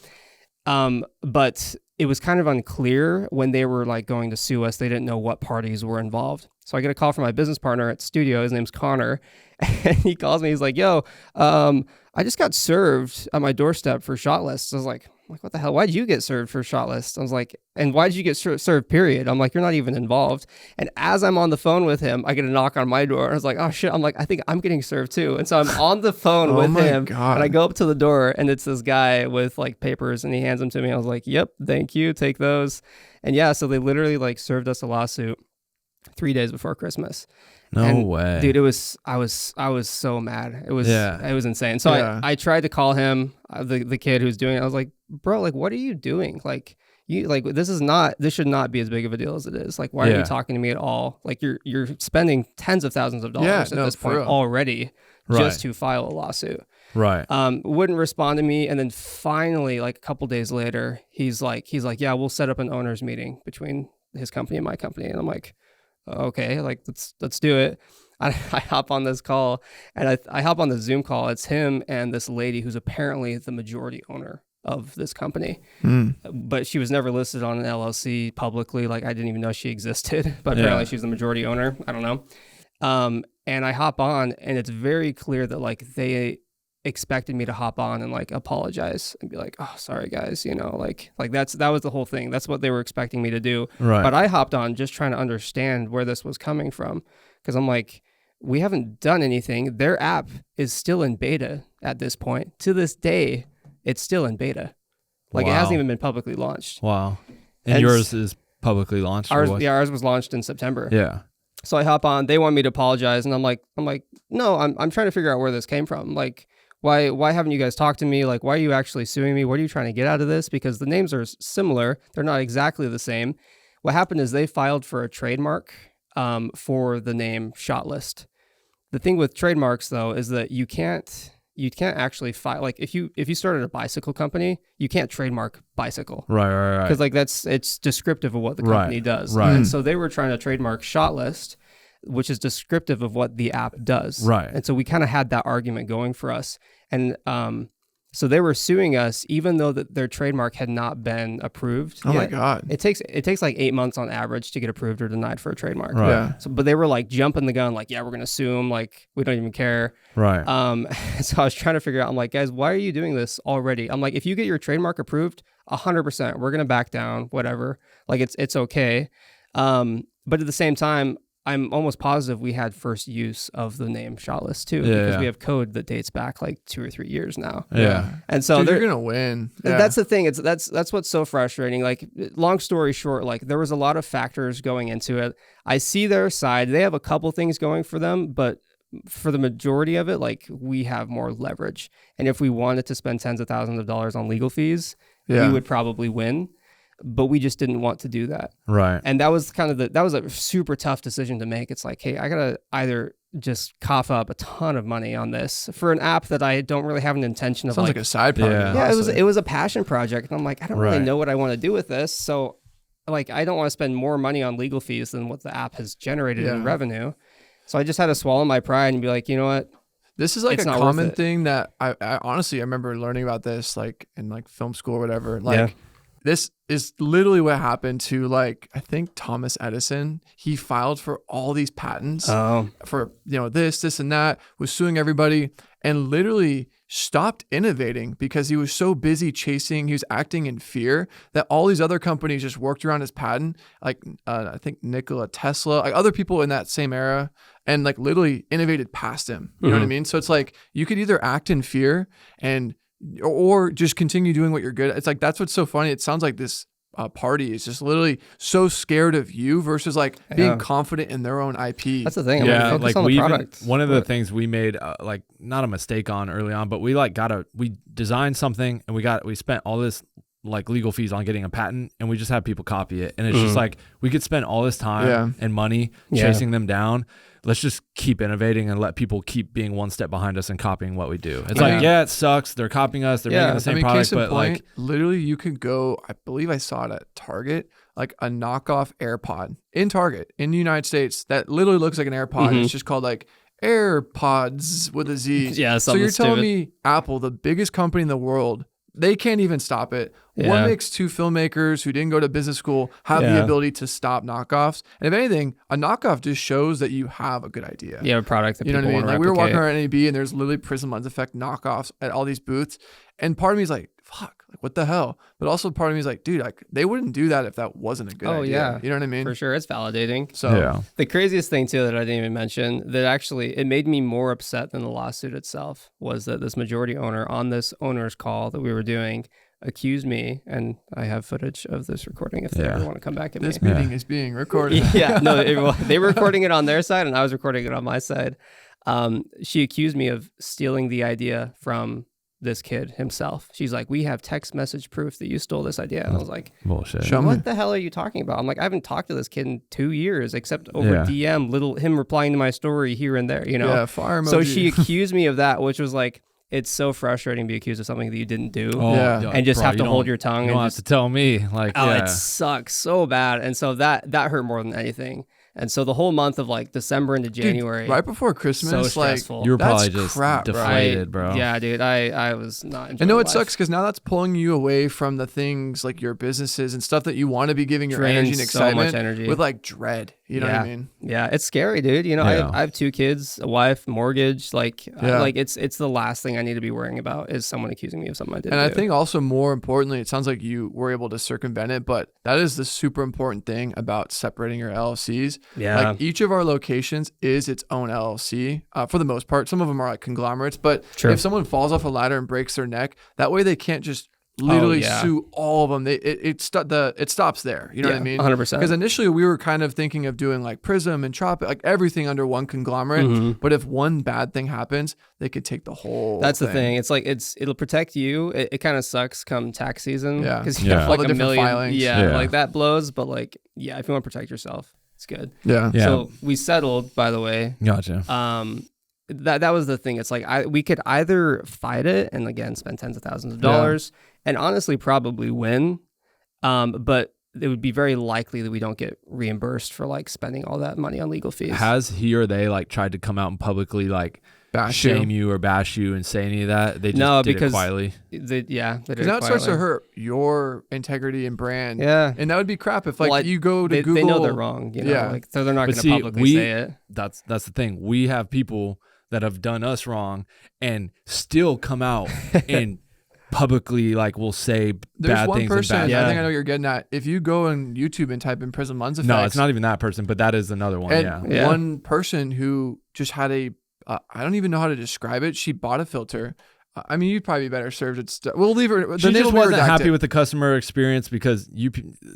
being. But it was kind of unclear when they were like going to sue us. They didn't know what parties were involved. So I get a call from my business partner at studio. His name's Connor. And he calls me. He's like, yo, I just got served at my doorstep for shot lists. I was like, what the hell? Why'd you get served for shot lists? I was like, and why'd you get served, period? I'm like, you're not even involved. And as I'm on the phone with him, I get a knock on my door. I was like, oh shit. I'm like, I think I'm getting served too. And so I'm on the phone with him. God. And I go up to the door, and it's this guy with like papers, and he hands them to me. I was like, yep, thank you. Take those. And yeah, so they literally like served us a lawsuit 3 days before Christmas. No way. Dude, I was so mad. It was insane. So I tried to call him, the kid who's doing it. I was like, bro, like, what are you doing? Like, this should not be as big of a deal as it is. Like, why are you talking to me at all? Like, you're spending tens of thousands of dollars at this point already just to file a lawsuit. Right. Wouldn't respond to me. And then finally, like a couple days later, he's like, yeah, we'll set up an owners meeting between his company and my company. And I'm like, okay, like let's do it. I hop on this call, and I hop on the Zoom call. It's him and this lady who's apparently the majority owner of this company, but she was never listed on an LLC publicly. Like, I didn't even know she existed, but apparently she's the majority owner. I don't know. And I hop on, and it's very clear that like they expected me to hop on and like apologize and be like, oh, sorry guys, you know, like that was the whole thing. That's what they were expecting me to do. Right. But I hopped on just trying to understand where this was coming from, because I'm like, we haven't done anything. Their app is still in beta at this point. To this day, it's still in beta. Like, it hasn't even been publicly launched. Wow. And yours is publicly launched? Ours was launched in September. Yeah. So I hop on. They want me to apologize, and I'm like, no, I'm trying to figure out where this came from. Like, why haven't you guys talked to me? Like, why are you actually suing me? What are you trying to get out of this? Because the names are similar. They're not exactly the same. What happened is they filed for a trademark for the name Shot List. The thing with trademarks, though, is that you can't actually file. Like, if you started a bicycle company, you can't trademark bicycle. Right. Because like it's descriptive of what the company does. Right. And so they were trying to trademark Shot List, which is descriptive of what the app does. Right. And so we kind of had that argument going for us. And So they were suing us even though that their trademark had not been approved. Oh my God. It takes like 8 months on average to get approved or denied for a trademark. Right. Yeah. So, but they were like jumping the gun, like, yeah, we're going to sue them. Like, we don't even care. Right. So I was trying to figure out, I'm like, guys, why are you doing this already? I'm like, if you get your trademark approved, 100%, we're going to back down, whatever. Like it's okay. But at the same time, I'm almost positive we had first use of the name Shotless too, because we have code that dates back like 2 or 3 years now. Yeah. And so dude, you're going to win. Yeah. That's the thing. That's what's so frustrating. Like, long story short, like there was a lot of factors going into it. I see their side. They have a couple things going for them, but for the majority of it, like we have more leverage. And if we wanted to spend tens of thousands of dollars on legal fees, we would probably win. But we just didn't want to do that. Right. And that was kind of that was a super tough decision to make. It's like, hey, I got to either just cough up a ton of money on this for an app that I don't really have an intention of. Sounds like a side project. Yeah, it was a passion project. And I'm like, I don't really know what I want to do with this. So like, I don't want to spend more money on legal fees than what the app has generated in revenue. So I just had to swallow my pride and be like, you know what? This is like a common thing that I honestly, I remember learning about this like in like film school or whatever. Like this is literally what happened to like, I think Thomas Edison. He filed for all these patents for, this and that, was suing everybody and literally stopped innovating because he was so busy he was acting in fear that all these other companies just worked around his patent. Like I think Nikola Tesla, like other people in that same era, and like literally innovated past him. You know what I mean? So it's like you could either act in fear or just continue doing what you're good at. It's like, that's what's so funny. It sounds like this party is just literally so scared of you versus like being confident in their own IP. That's the thing. Like one of the things we made like not a mistake on early on, but we like we designed something and we spent all this like legal fees on getting a patent and we just have people copy it. And it's just like, we could spend all this time and money chasing them down. Let's just keep innovating and let people keep being one step behind us and copying what we do. It's like, it sucks. They're copying us. They're making the same product, but like literally you could go, I believe I saw it at Target, like a knockoff AirPod in Target in the United States that literally looks like an AirPod. It's just called like AirPods with a Z. Yeah. So you're telling me Apple, the biggest company in the world, they can't even stop it. What makes two filmmakers who didn't go to business school have the ability to stop knockoffs? And if anything, a knockoff just shows that you have a good idea. Yeah, a product that people want to replicate. Like we were walking around NAB and there's literally Prism Lens Effect knockoffs at all these booths. And part of me is like, fuck, like what the hell? But also part of me is like, dude, like they wouldn't do that if that wasn't a good idea. Yeah. You know what I mean? For sure. It's validating. So the craziest thing too that I didn't even mention that actually it made me more upset than the lawsuit itself was that this majority owner on this owner's call that we were doing accused me, and I have footage of this recording if they ever want to come back at me. This meeting is being recorded. They were recording it on their side and I was recording it on my side. She accused me of stealing the idea from this kid himself. She's like, we have text message proof that you stole this idea. And I was like, bullshit. What the hell are you talking about? I'm like, I haven't talked to this kid in 2 years except over DM, him replying to my story here and there, Yeah, fire emoji. So she accused me of that, which was like, it's so frustrating to be accused of something that you didn't do and just have to hold your tongue. You don't have to tell me. Like, it sucks so bad. And so that hurt more than anything. And so the whole month of like December into January, dude, right before Christmas, so stressful. Like you were probably just crap, deflated, bro. Yeah, dude, I was not enjoying I know it life. sucks because now that's pulling you away from the things like your businesses and stuff that you want to be giving your energy and excitement so much energy. with like dread. You know what I mean? Yeah, it's scary, dude. I have 2 kids, a wife, mortgage. It's the last thing I need to be worrying about is someone accusing me of something I didn't do. And I think also more importantly, it sounds like you were able to circumvent it, but that is the super important thing about separating your LLCs. Yeah. Like each of our locations is its own LLC for the most part. Some of them are like conglomerates, but if someone falls off a ladder and breaks their neck, that way they can't just literally sue all of them. It stops there. You know what I mean? 100%. Because initially we were kind of thinking of doing like Prism and Tropic, like everything under one conglomerate. But if one bad thing happens, they could take the whole That's the thing. It's like it'll protect you. It kind of sucks come tax season. Yeah. Because you have all like the a million filings. Yeah, like that blows. But like, if you want to protect yourself, it's good. Yeah. So we settled, by the way. Gotcha. That was the thing. It's like we could either fight it and again spend tens of thousands of dollars and honestly probably win. But it would be very likely that we don't get reimbursed for like spending all that money on legal fees. Has he or they like tried to come out and publicly like shame you or bash you and say any of that? They just did it quietly. They did it because that starts to hurt your integrity and brand. Yeah, and that would be crap if like you go to Google. They know they're wrong. You know, like so they're not going to publicly say it. That's the thing. We have people that have done us wrong and still come out and publicly like will say bad things. There's one person, I think I know what you're getting at. If you go on YouTube and type in prison lens effects. No, it's not even that person, but that is another one. And one person who just had I don't even know how to describe it. She bought a filter. I mean, you'd probably be better served. We'll leave her. She just wasn't happy with the customer experience because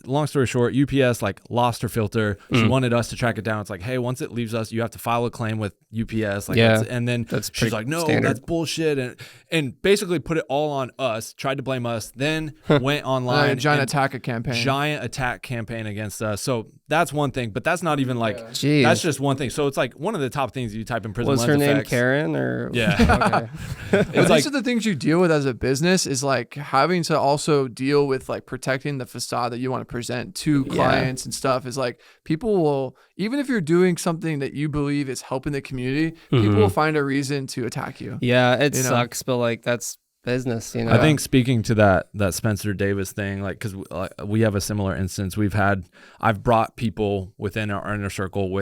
long story short, UPS like lost her filter. She wanted us to track it down. It's like, hey, once it leaves us, you have to file a claim with UPS. Like, and then she's like, no, that's bullshit. And basically put it all on us, tried to blame us, then went online. A giant attack campaign against us. So that's one thing, but that's not even like, that's just one thing. So it's like one of the top things you type in prison lens effects. Was her name Karen or? Yeah. It's like, these are the things you deal with as a business is like having to also deal with like protecting the facade that you want to present to clients and stuff is like people will, even if you're doing something that you believe is helping the community, people will find a reason to attack you. Yeah, it sucks, but like that's business, you know. I think speaking to that Spencer Davis thing, like because we have a similar instance. I've brought people within our inner circle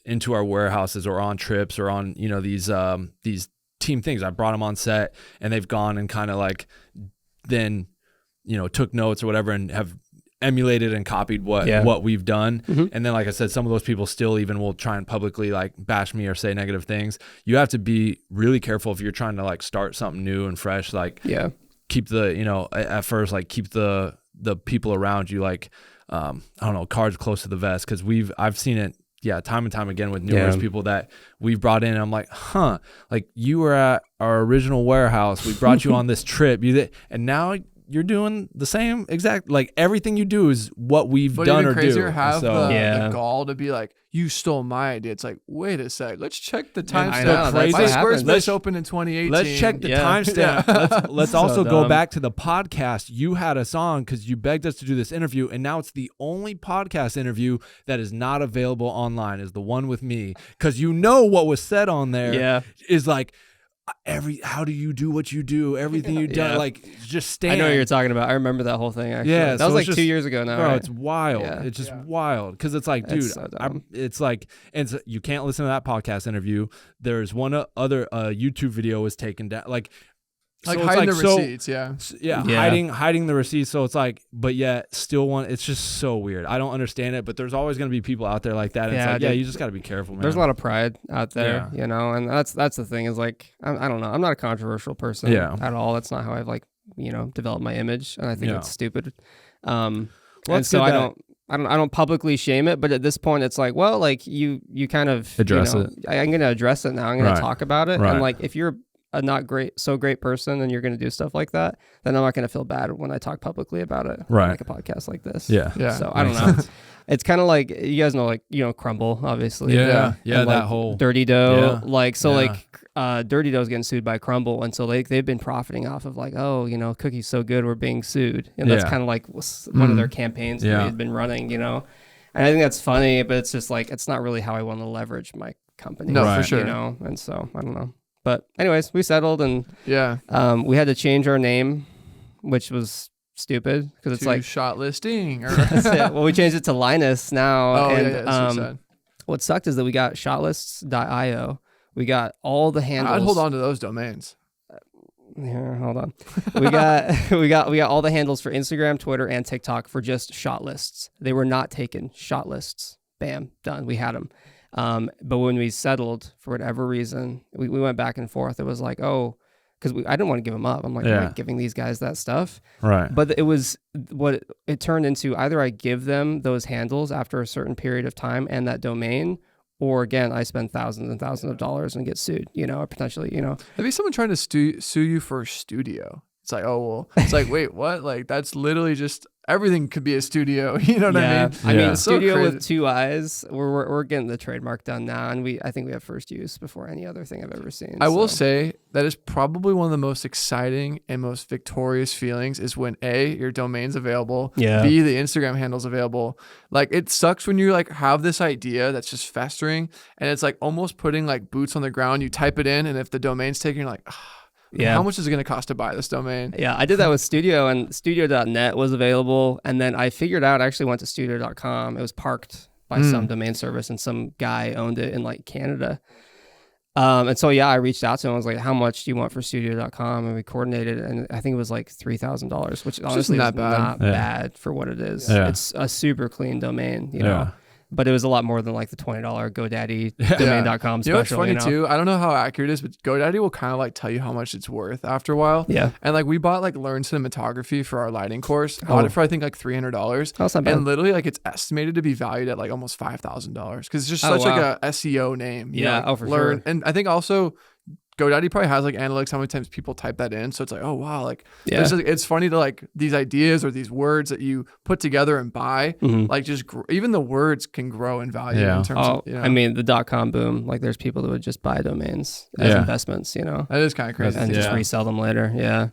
into our warehouses or on trips or on these team things. I brought them on set and they've gone and kind of like then took notes or whatever and have emulated and copied what we've done. And then like I said, some of those people still even will try and publicly like bash me or say negative things. You have to be really careful if you're trying to like start something new and fresh, like keep the at first like keep the people around you like I don't know, cards close to the vest, because I've seen it time and time again with numerous people that we've brought in. And I'm like, like you were at our original warehouse. We brought you on this trip. And now you're doing the same exact, like everything you do is what we've done or do. Have the gall to be like, you stole my idea. It's like, wait a sec. Let's check the timestamp. My Squarespace opened in 2018. Let's check the timestamp. Let's also go back to the podcast. You had us on because you begged us to do this interview, and now it's the only podcast interview that is not available online is the one with me, because what was said on there is like, how do you do what you do? Everything you've done, like just stand. I know what you're talking about. I remember that whole thing. Actually, that was like 2 years ago now. Bro, right? It's wild. Yeah. It's just wild because it's like, dude, it's like, and so you can't listen to that podcast interview. There's one other YouTube video was taken down, like hiding the receipts, hiding the receipts. So it's like, but yet still it's just so weird. I don't understand it, but there's always going to be people out there like that. And it's like, you just got to be careful, man. There's a lot of pride out there, and that's the thing is like, I don't know. I'm not a controversial person at all. That's not how I've like, developed my image. And I think it's stupid. And so I don't publicly shame it, but at this point it's like, well, like you kind of address it. I'm going to address it now. I'm going to talk about it. And like, if you're a not great person and you're going to do stuff like that, then I'm not going to feel bad when I talk publicly about it on like a podcast like this. So I don't know. It's kind of like, you guys know, like, Crumble, obviously. And that like whole Dirty Dough. Dirty Dough's getting sued by Crumble, and so they've been profiting off of like, Cookie's so good, we're being sued, and that's kind of like one of their campaigns that they've been running, and I think that's funny, but it's just like, it's not really how I want to leverage my company. No, for sure. And so I don't know. But anyways, we settled, and we had to change our name, which was stupid because it's like shot listing. Well, we changed it to Linus now. And what sucked is that we got shotlists.io. We got all the handles. I'd hold on to those domains. Here, hold on. We got all the handles for Instagram, Twitter, and TikTok for just shot lists. They were not taken. Shot lists. Bam, done. We had them. But when we settled, for whatever reason, we went back and forth. It was like, because I didn't want to give them up. I'm like, I'm not giving these guys that stuff. Right. But it was what it turned into. Either I give them those handles after a certain period of time and that domain, or again, I spend thousands and thousands of dollars and get sued, or potentially, Maybe someone trying to sue you for a studio. It's like, it's like, wait, what? Like, that's literally just, everything could be a studio. You know what I mean? I mean, studio with two eyes. We're getting the trademark done now, and I think we have first use before any other thing I've ever seen. I will say, that is probably one of the most exciting and most victorious feelings is when A, your domain's available, B, the Instagram handle's available. Like, it sucks when you like have this idea that's just festering and it's like almost putting like boots on the ground. You type it in and if the domain's taken, you're like, how much is it going to cost to buy this domain? Yeah, I did that with Studio, and studio.net was available. And then I figured out, I actually went to studio.com. It was parked by some domain service and some guy owned it in like Canada. And so, I reached out to him. I was like, how much do you want for studio.com? And we coordinated, and I think it was like $3,000, which honestly is not bad for what it is. Yeah. It's a super clean domain, you know. But it was a lot more than like the $20 GoDaddy domain.com special. You know what's funny too? I don't know how accurate it is, but GoDaddy will kind of like tell you how much it's worth after a while. Yeah. And like we bought like Learn Cinematography for our lighting course. Bought it for I think like $300. That's not bad. And literally like it's estimated to be valued at like almost $5,000 because it's just such like a SEO name. Yeah. Like, for sure. And I think also GoDaddy probably has like analytics how many times people type that in, so it's like, oh wow, like it's funny to like these ideas or these words that you put together and buy, like just even the words can grow in value in terms of, you know? I mean, the .com boom, like there's people that would just buy domains as investments, you know. That is kind of crazy, and just resell them later. Yeah.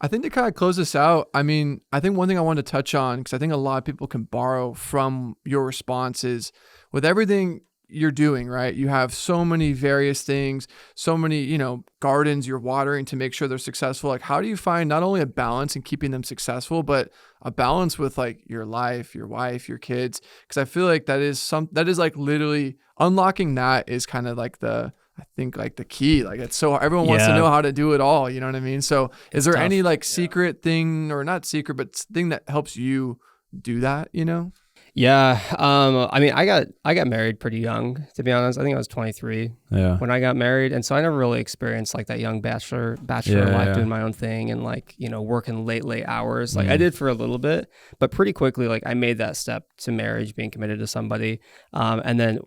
I think to kind of close this out, I mean, I think one thing I wanted to touch on, because I think a lot of people can borrow from your responses with everything you're doing, right? You have so many various things, so many, you know, gardens you're watering to make sure they're successful. Like, how do you find not only a balance in keeping them successful, but a balance with like your life, your wife, your kids? Because I feel like that is like literally unlocking that is kind of like I think like the key. Like it's so everyone wants to know how to do it all. You know what I mean? So is there any like secret thing, or not secret, but thing that helps you do that, you know? Yeah. I mean, I got married pretty young, to be honest. I think I was 23 when I got married. And so I never really experienced like that young bachelor life doing my own thing and like, you know, working late hours. Like I did for a little bit, but pretty quickly, like I made that step to marriage, being committed to somebody. And then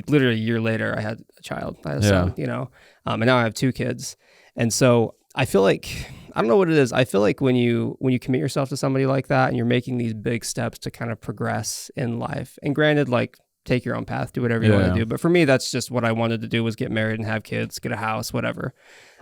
literally a year later, I had a child. I had a son, you know, and now I have 2 kids. And so I feel like, I don't know what it is. I feel like when you commit yourself to somebody like that and you're making these big steps to kind of progress in life, and granted, like take your own path, do whatever you want to do. But for me, that's just what I wanted to do, was get married and have kids, get a house, whatever.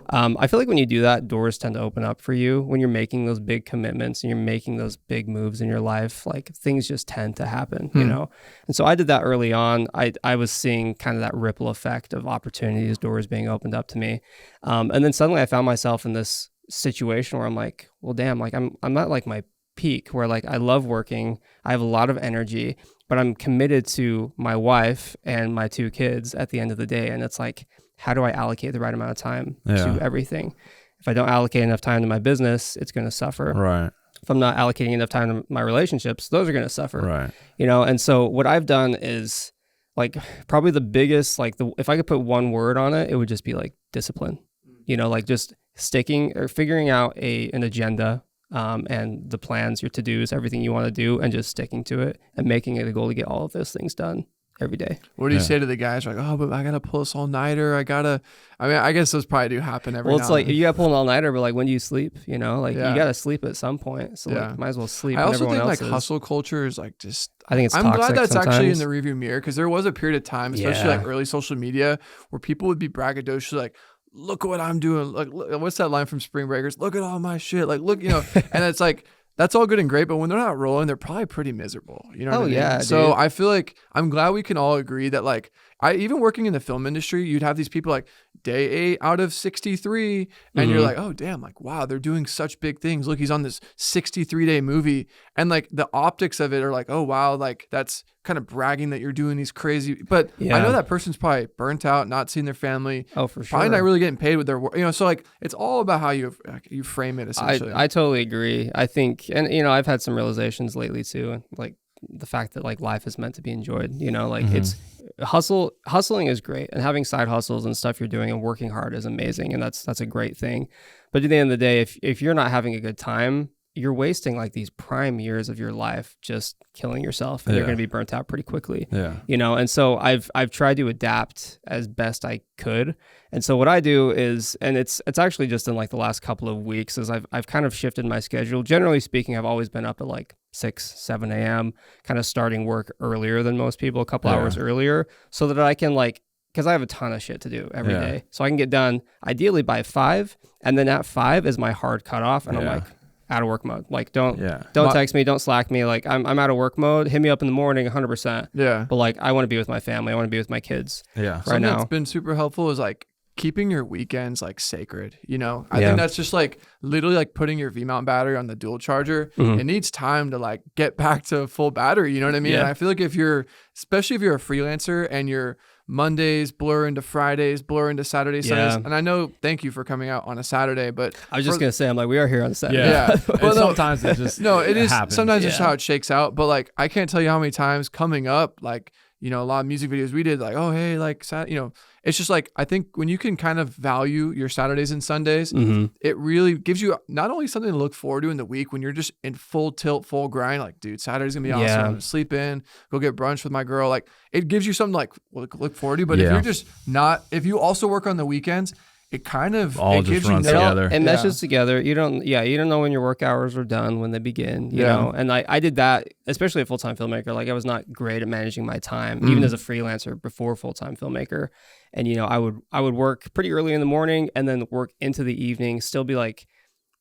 I feel like when you do that, doors tend to open up for you when you're making those big commitments and you're making those big moves in your life. Like things just tend to happen, you know? And so I did that early on. I was seeing kind of that ripple effect of opportunities, doors being opened up to me. And then suddenly I found myself in this situation where I'm like, well, damn, like I'm not like my peak, where like I love working, I have a lot of energy, but I'm committed to my wife and my 2 kids at the end of the day. And it's like, how do I allocate the right amount of time to everything? If I don't allocate enough time to my business, it's going to suffer. Right. If I'm not allocating enough time to my relationships, those are going to suffer. Right. You know, and so what I've done is like probably the biggest, like if I could put one word on it, it would just be like discipline. You know, like just sticking or figuring out an agenda and the plans, your to-dos, everything you want to do, and just sticking to it and making it a goal to get all of those things done every day. What do you say to the guys like, oh, but I got to pull this all-nighter. I mean, I guess those probably do happen every now and then. Well, it's like you got to pull an all-nighter, but like when do you sleep? You know, like you got to sleep at some point. So like might as well sleep. I also think like is. Hustle culture is like just, I think it's I'm toxic glad that's sometimes. actually in the rearview mirror, because there was a period of time, especially like early social media, where people would be braggadocious like, look at what I'm doing. Like, what's that line from Spring Breakers? Look at all my shit. Like, look, you know, and it's like, that's all good and great, but when they're not rolling, they're probably pretty miserable. You know what I mean? Yeah, so dude. I feel like I'm glad we can all agree that like, even working in the film industry, you'd have these people like day 8 out of 63. And you're like, oh damn, like, wow, they're doing such big things. Look, he's on this 63-day movie. And like the optics of it are like, oh wow, like that's kind of bragging that you're doing these crazy, but I know that person's probably burnt out, not seeing their family. Oh, for sure. Probably not really getting paid with their work, you know? So like, it's all about how you frame it essentially. I totally agree. I think, and you know, I've had some realizations lately too, like the fact that like life is meant to be enjoyed, you know, like it's hustling is great, and having side hustles and stuff you're doing and working hard is amazing. And that's a great thing. But at the end of the day, if you're not having a good time, you're wasting like these prime years of your life just killing yourself, and you're going to be burnt out pretty quickly. You know, and so I've tried to adapt as best I could. And so what I do is, and it's actually just in like the last couple of weeks, is I've kind of shifted my schedule. Generally speaking, I've always been up at like 6-7 a.m., kind of starting work earlier than most people, a couple hours earlier, so that I can like because I have a ton of shit to do every day. So I can get done ideally by 5. And then at 5 is my hard cutoff. And I'm like, out of work mode. Like, don't text me, don't Slack me. Like, I'm out of work mode. Hit me up in the morning 100%. Yeah. But like, I want to be with my family. I want to be with my kids. Yeah. Right Something now. that's been super helpful is like keeping your weekends like sacred, you know? I think that's just like literally like putting your V-mount battery on the dual charger. It needs time to like get back to full battery, you know what I mean? And I feel like especially if you're a freelancer and your Mondays blur into Fridays, blur into Saturdays, Sundays. And I know, thank you for coming out on a Saturday, but I was just going to say, I'm like, we are here on a Saturday. Yeah. But sometimes it just happens. Sometimes it's how it shakes out. But like, I can't tell you how many times coming up, like, you know, a lot of music videos we did, like, oh, hey, like, you know, it's just like, I think when you can kind of value your Saturdays and Sundays, it really gives you not only something to look forward to in the week when you're just in full tilt, full grind, like, dude, Saturday's gonna be awesome. I'm gonna sleep in, go get brunch with my girl. Like, it gives you something like look forward to. But if you're just not, if you also work on the weekends, it kind of all just runs together. It meshes together. You don't know when your work hours are done, when they begin, you know? And I did that, especially a full-time filmmaker. Like, I was not great at managing my time, even as a freelancer before full-time filmmaker. And, you know, I would work pretty early in the morning and then work into the evening, still be like,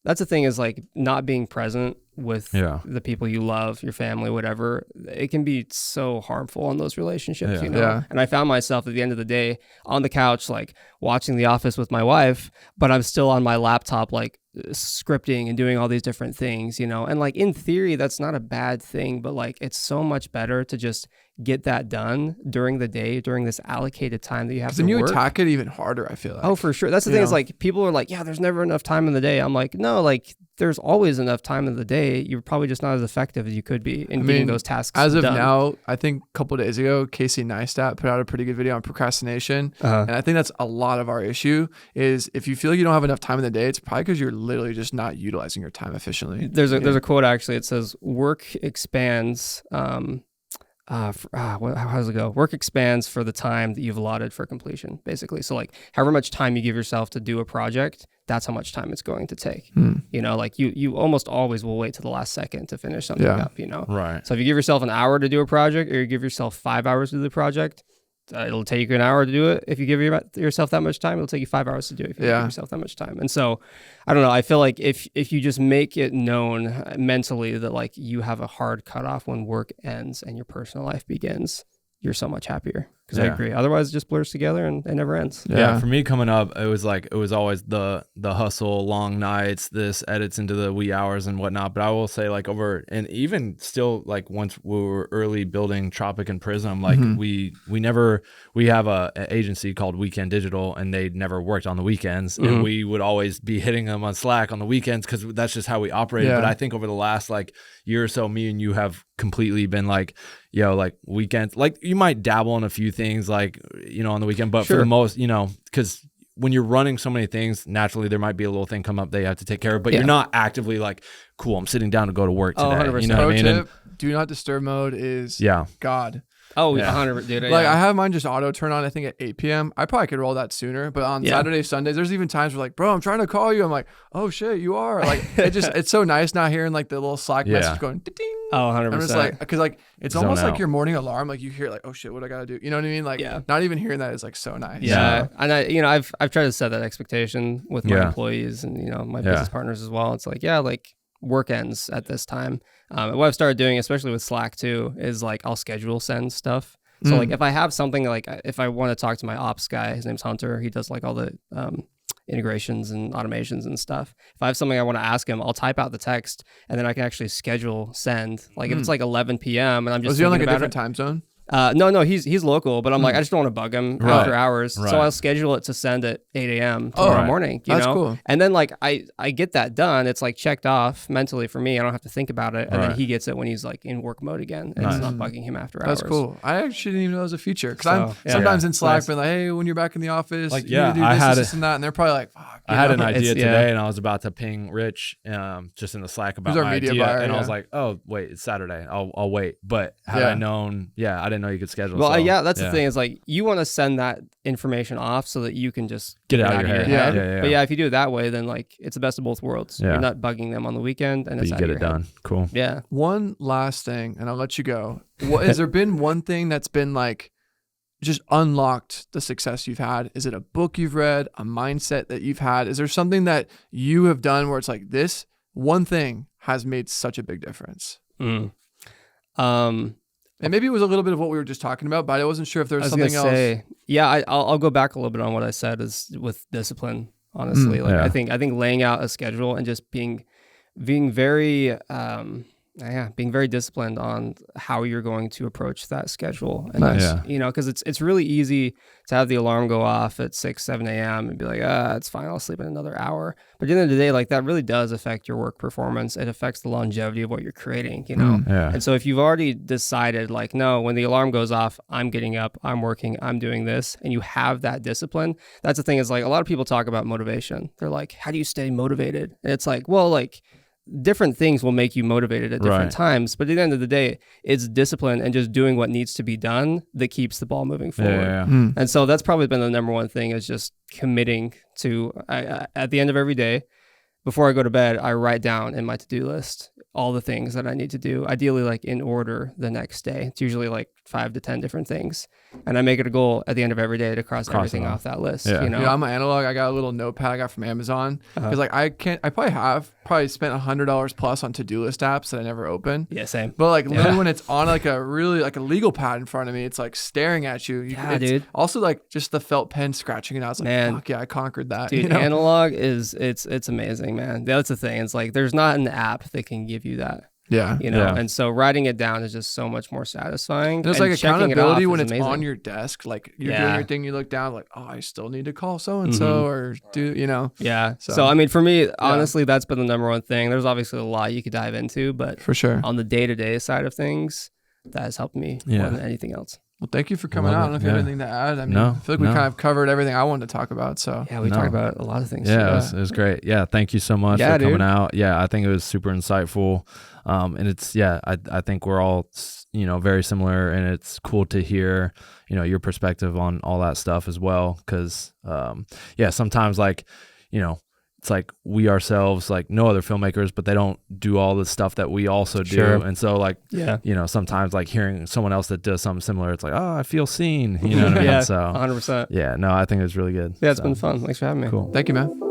that's the thing, is like not being present with the people you love, your family, whatever. It can be so harmful on those relationships, you know? And I found myself at the end of the day on the couch, like watching The Office with my wife, but I'm still on my laptop, like scripting and doing all these different things, you know? And like, in theory, that's not a bad thing, but like, it's so much better to just get that done during the day, during this allocated time that you have to work. Then you attack it even harder, I feel like. Oh, for sure. That's the thing, is like, people are like, yeah, there's never enough time in the day. I'm like, no, like, there's always enough time in the day. You're probably just not as effective as you could be in getting those tasks as of done. now, I think a couple of days ago, Casey Neistat put out a pretty good video on procrastination. And I think that's a lot of our issue, is if you feel like you don't have enough time in the day, it's probably because you're literally just not utilizing your time efficiently. There's a quote, actually. It says, work expands, how does it go? Work expands for the time that you've allotted for completion, basically. So like, however much time you give yourself to do a project, that's how much time it's going to take. You know, like you almost always will wait to the last second to finish something up, you know? Right. So if you give yourself an hour to do a project, or you give yourself 5 hours to do the project, it'll take you an hour to do it. If you give yourself that much time, it'll take you 5 hours to do it if you give yourself that much time. And so, I don't know, I feel like if you just make it known mentally that like you have a hard cutoff when work ends and your personal life begins, you're so much happier. Because I agree. Otherwise, it just blurs together and it never ends. Yeah. For me coming up, it was always the hustle, long nights, this edits into the wee hours and whatnot. But I will say, like, and even still, like, once we were early building Tropic and Prism, like we have an agency called Weekend Digital, and they never worked on the weekends, and we would always be hitting them on Slack on the weekends because that's just how we operated. But I think over the last like year or so, me and you have completely been like, yo, like weekends, like you might dabble in a few things, like, you know, on the weekend, but for the most, you know, because when you're running so many things, naturally there might be a little thing come up that you have to take care of, but you're not actively like, cool, I'm sitting down to go to work today. 100%. You know what I mean? Pro tip, do not disturb mode is God. Oh, 100%, dude. Like, I have mine just auto turn on, I think at 8 p.m. I probably could roll that sooner, but on Saturdays, Sundays, there's even times where like, bro, I'm trying to call you. I'm like, oh shit, you are. Like, it's so nice not hearing like the little Slack message going ding. Oh, 100%. I'm just like, because like, it's almost like your morning alarm. Like, you hear like, oh shit, what I gotta do? You know what I mean? Like, not even hearing that is like so nice. Yeah. And I've tried to set that expectation with my employees and, you know, my business partners as well. It's like, like, work ends at this time. What I've started doing, especially with Slack too, is like, I'll schedule send stuff. So like, if I have something, like if I want to talk to my ops guy, his name's Hunter, he does like all the integrations and automations and stuff. If I have something I want to ask him, I'll type out the text and then I can actually schedule send. Like if it's like 11 p.m. and I'm just was he on like a different time zone? No, he's local, but I'm like, I just don't want to bug him after hours. So I'll schedule it to send at 8 a.m. tomorrow morning, you know? Cool. And then like, I get that done. It's like checked off mentally for me. I don't have to think about it. And then he gets it when he's like in work mode again. And it's not bugging him after hours. That's cool. I actually didn't even know it was a feature. Cause I'm sometimes in Slack being like, hey, when you're back in the office, like, you do this and that. And they're probably like, fuck. I had an idea today and I was about to ping Rich just in the Slack about my idea. Buyer, and I was like, oh, wait, it's Saturday. I'll wait. But had I known, I didn't know you could schedule. Well, that's the thing, is like, you want to send that information off so that you can just get it out of your head. But if you do it that way, then like, it's the best of both worlds. You're not bugging them on the weekend and it's you get it done. Cool. Yeah. One last thing, and I'll let you go. Has there been one thing that's been like just unlocked the success you've had? Is it a book you've read, a mindset that you've had? Is there something that you have done where it's like this one thing has made such a big difference? And maybe it was a little bit of what we were just talking about, but I wasn't sure if there was something else. Yeah, I'll go back a little bit on what I said is with discipline, honestly. I think laying out a schedule and just being very being very disciplined on how you're going to approach that schedule. And because it's really easy to have the alarm go off at 6, 7 a.m. and be like, it's fine, I'll sleep in another hour. But at the end of the day, like that really does affect your work performance. It affects the longevity of what you're creating, And so if you've already decided like, no, when the alarm goes off, I'm getting up, I'm working, I'm doing this, and you have that discipline, that's the thing is like a lot of people talk about motivation. They're like, how do you stay motivated? And it's like, well, like, different things will make you motivated at different times, but at the end of the day, it's discipline and just doing what needs to be done that keeps the ball moving forward. And so that's probably been the number one thing is just committing to, at the end of every day, before I go to bed, I write down in my to-do list all the things that I need to do, ideally like in order the next day. It's usually like 5 to 10 different things. And I make it a goal at the end of every day to cross everything off that list. Yeah. I'm an analog. I got a little notepad I got from Amazon because like I probably spent $100 plus on to-do list apps that I never open. Yeah, same. But like literally when it's on like a really like a legal pad in front of me, it's like staring at you. Dude. Also like just the felt pen scratching it. I was like, man, fuck yeah, I conquered that. Dude, analog is it's amazing, man. That's the thing. It's like there's not an app that can give you that. Yeah. And so writing it down is just so much more satisfying. There's like accountability when it's on your desk. Like you're doing your thing, you look down like, oh, I still need to call so-and-so or do, Yeah. So I mean, for me, honestly, that's been the number one thing. There's obviously a lot you could dive into, but for sure on the day-to-day side of things, that has helped me more than anything else. Well, thank you for coming out. I don't know if you have anything to add. I mean, I feel like we kind of covered everything I wanted to talk about. So we talked about a lot of things. Yeah, it was great. Yeah, thank you so much for coming out. Yeah, I think it was super insightful. And it's, I think we're all, very similar, and it's cool to hear, your perspective on all that stuff as well. Cause, sometimes like, it's like we ourselves, like no other filmmakers, but they don't do all the stuff that we also do. Sure. And so like, sometimes like hearing someone else that does something similar, it's like, oh, I feel seen, what I mean? So 100%. Yeah, no, I think it was really good. Yeah, it's been fun. Thanks for having me. Cool. Thank you, man.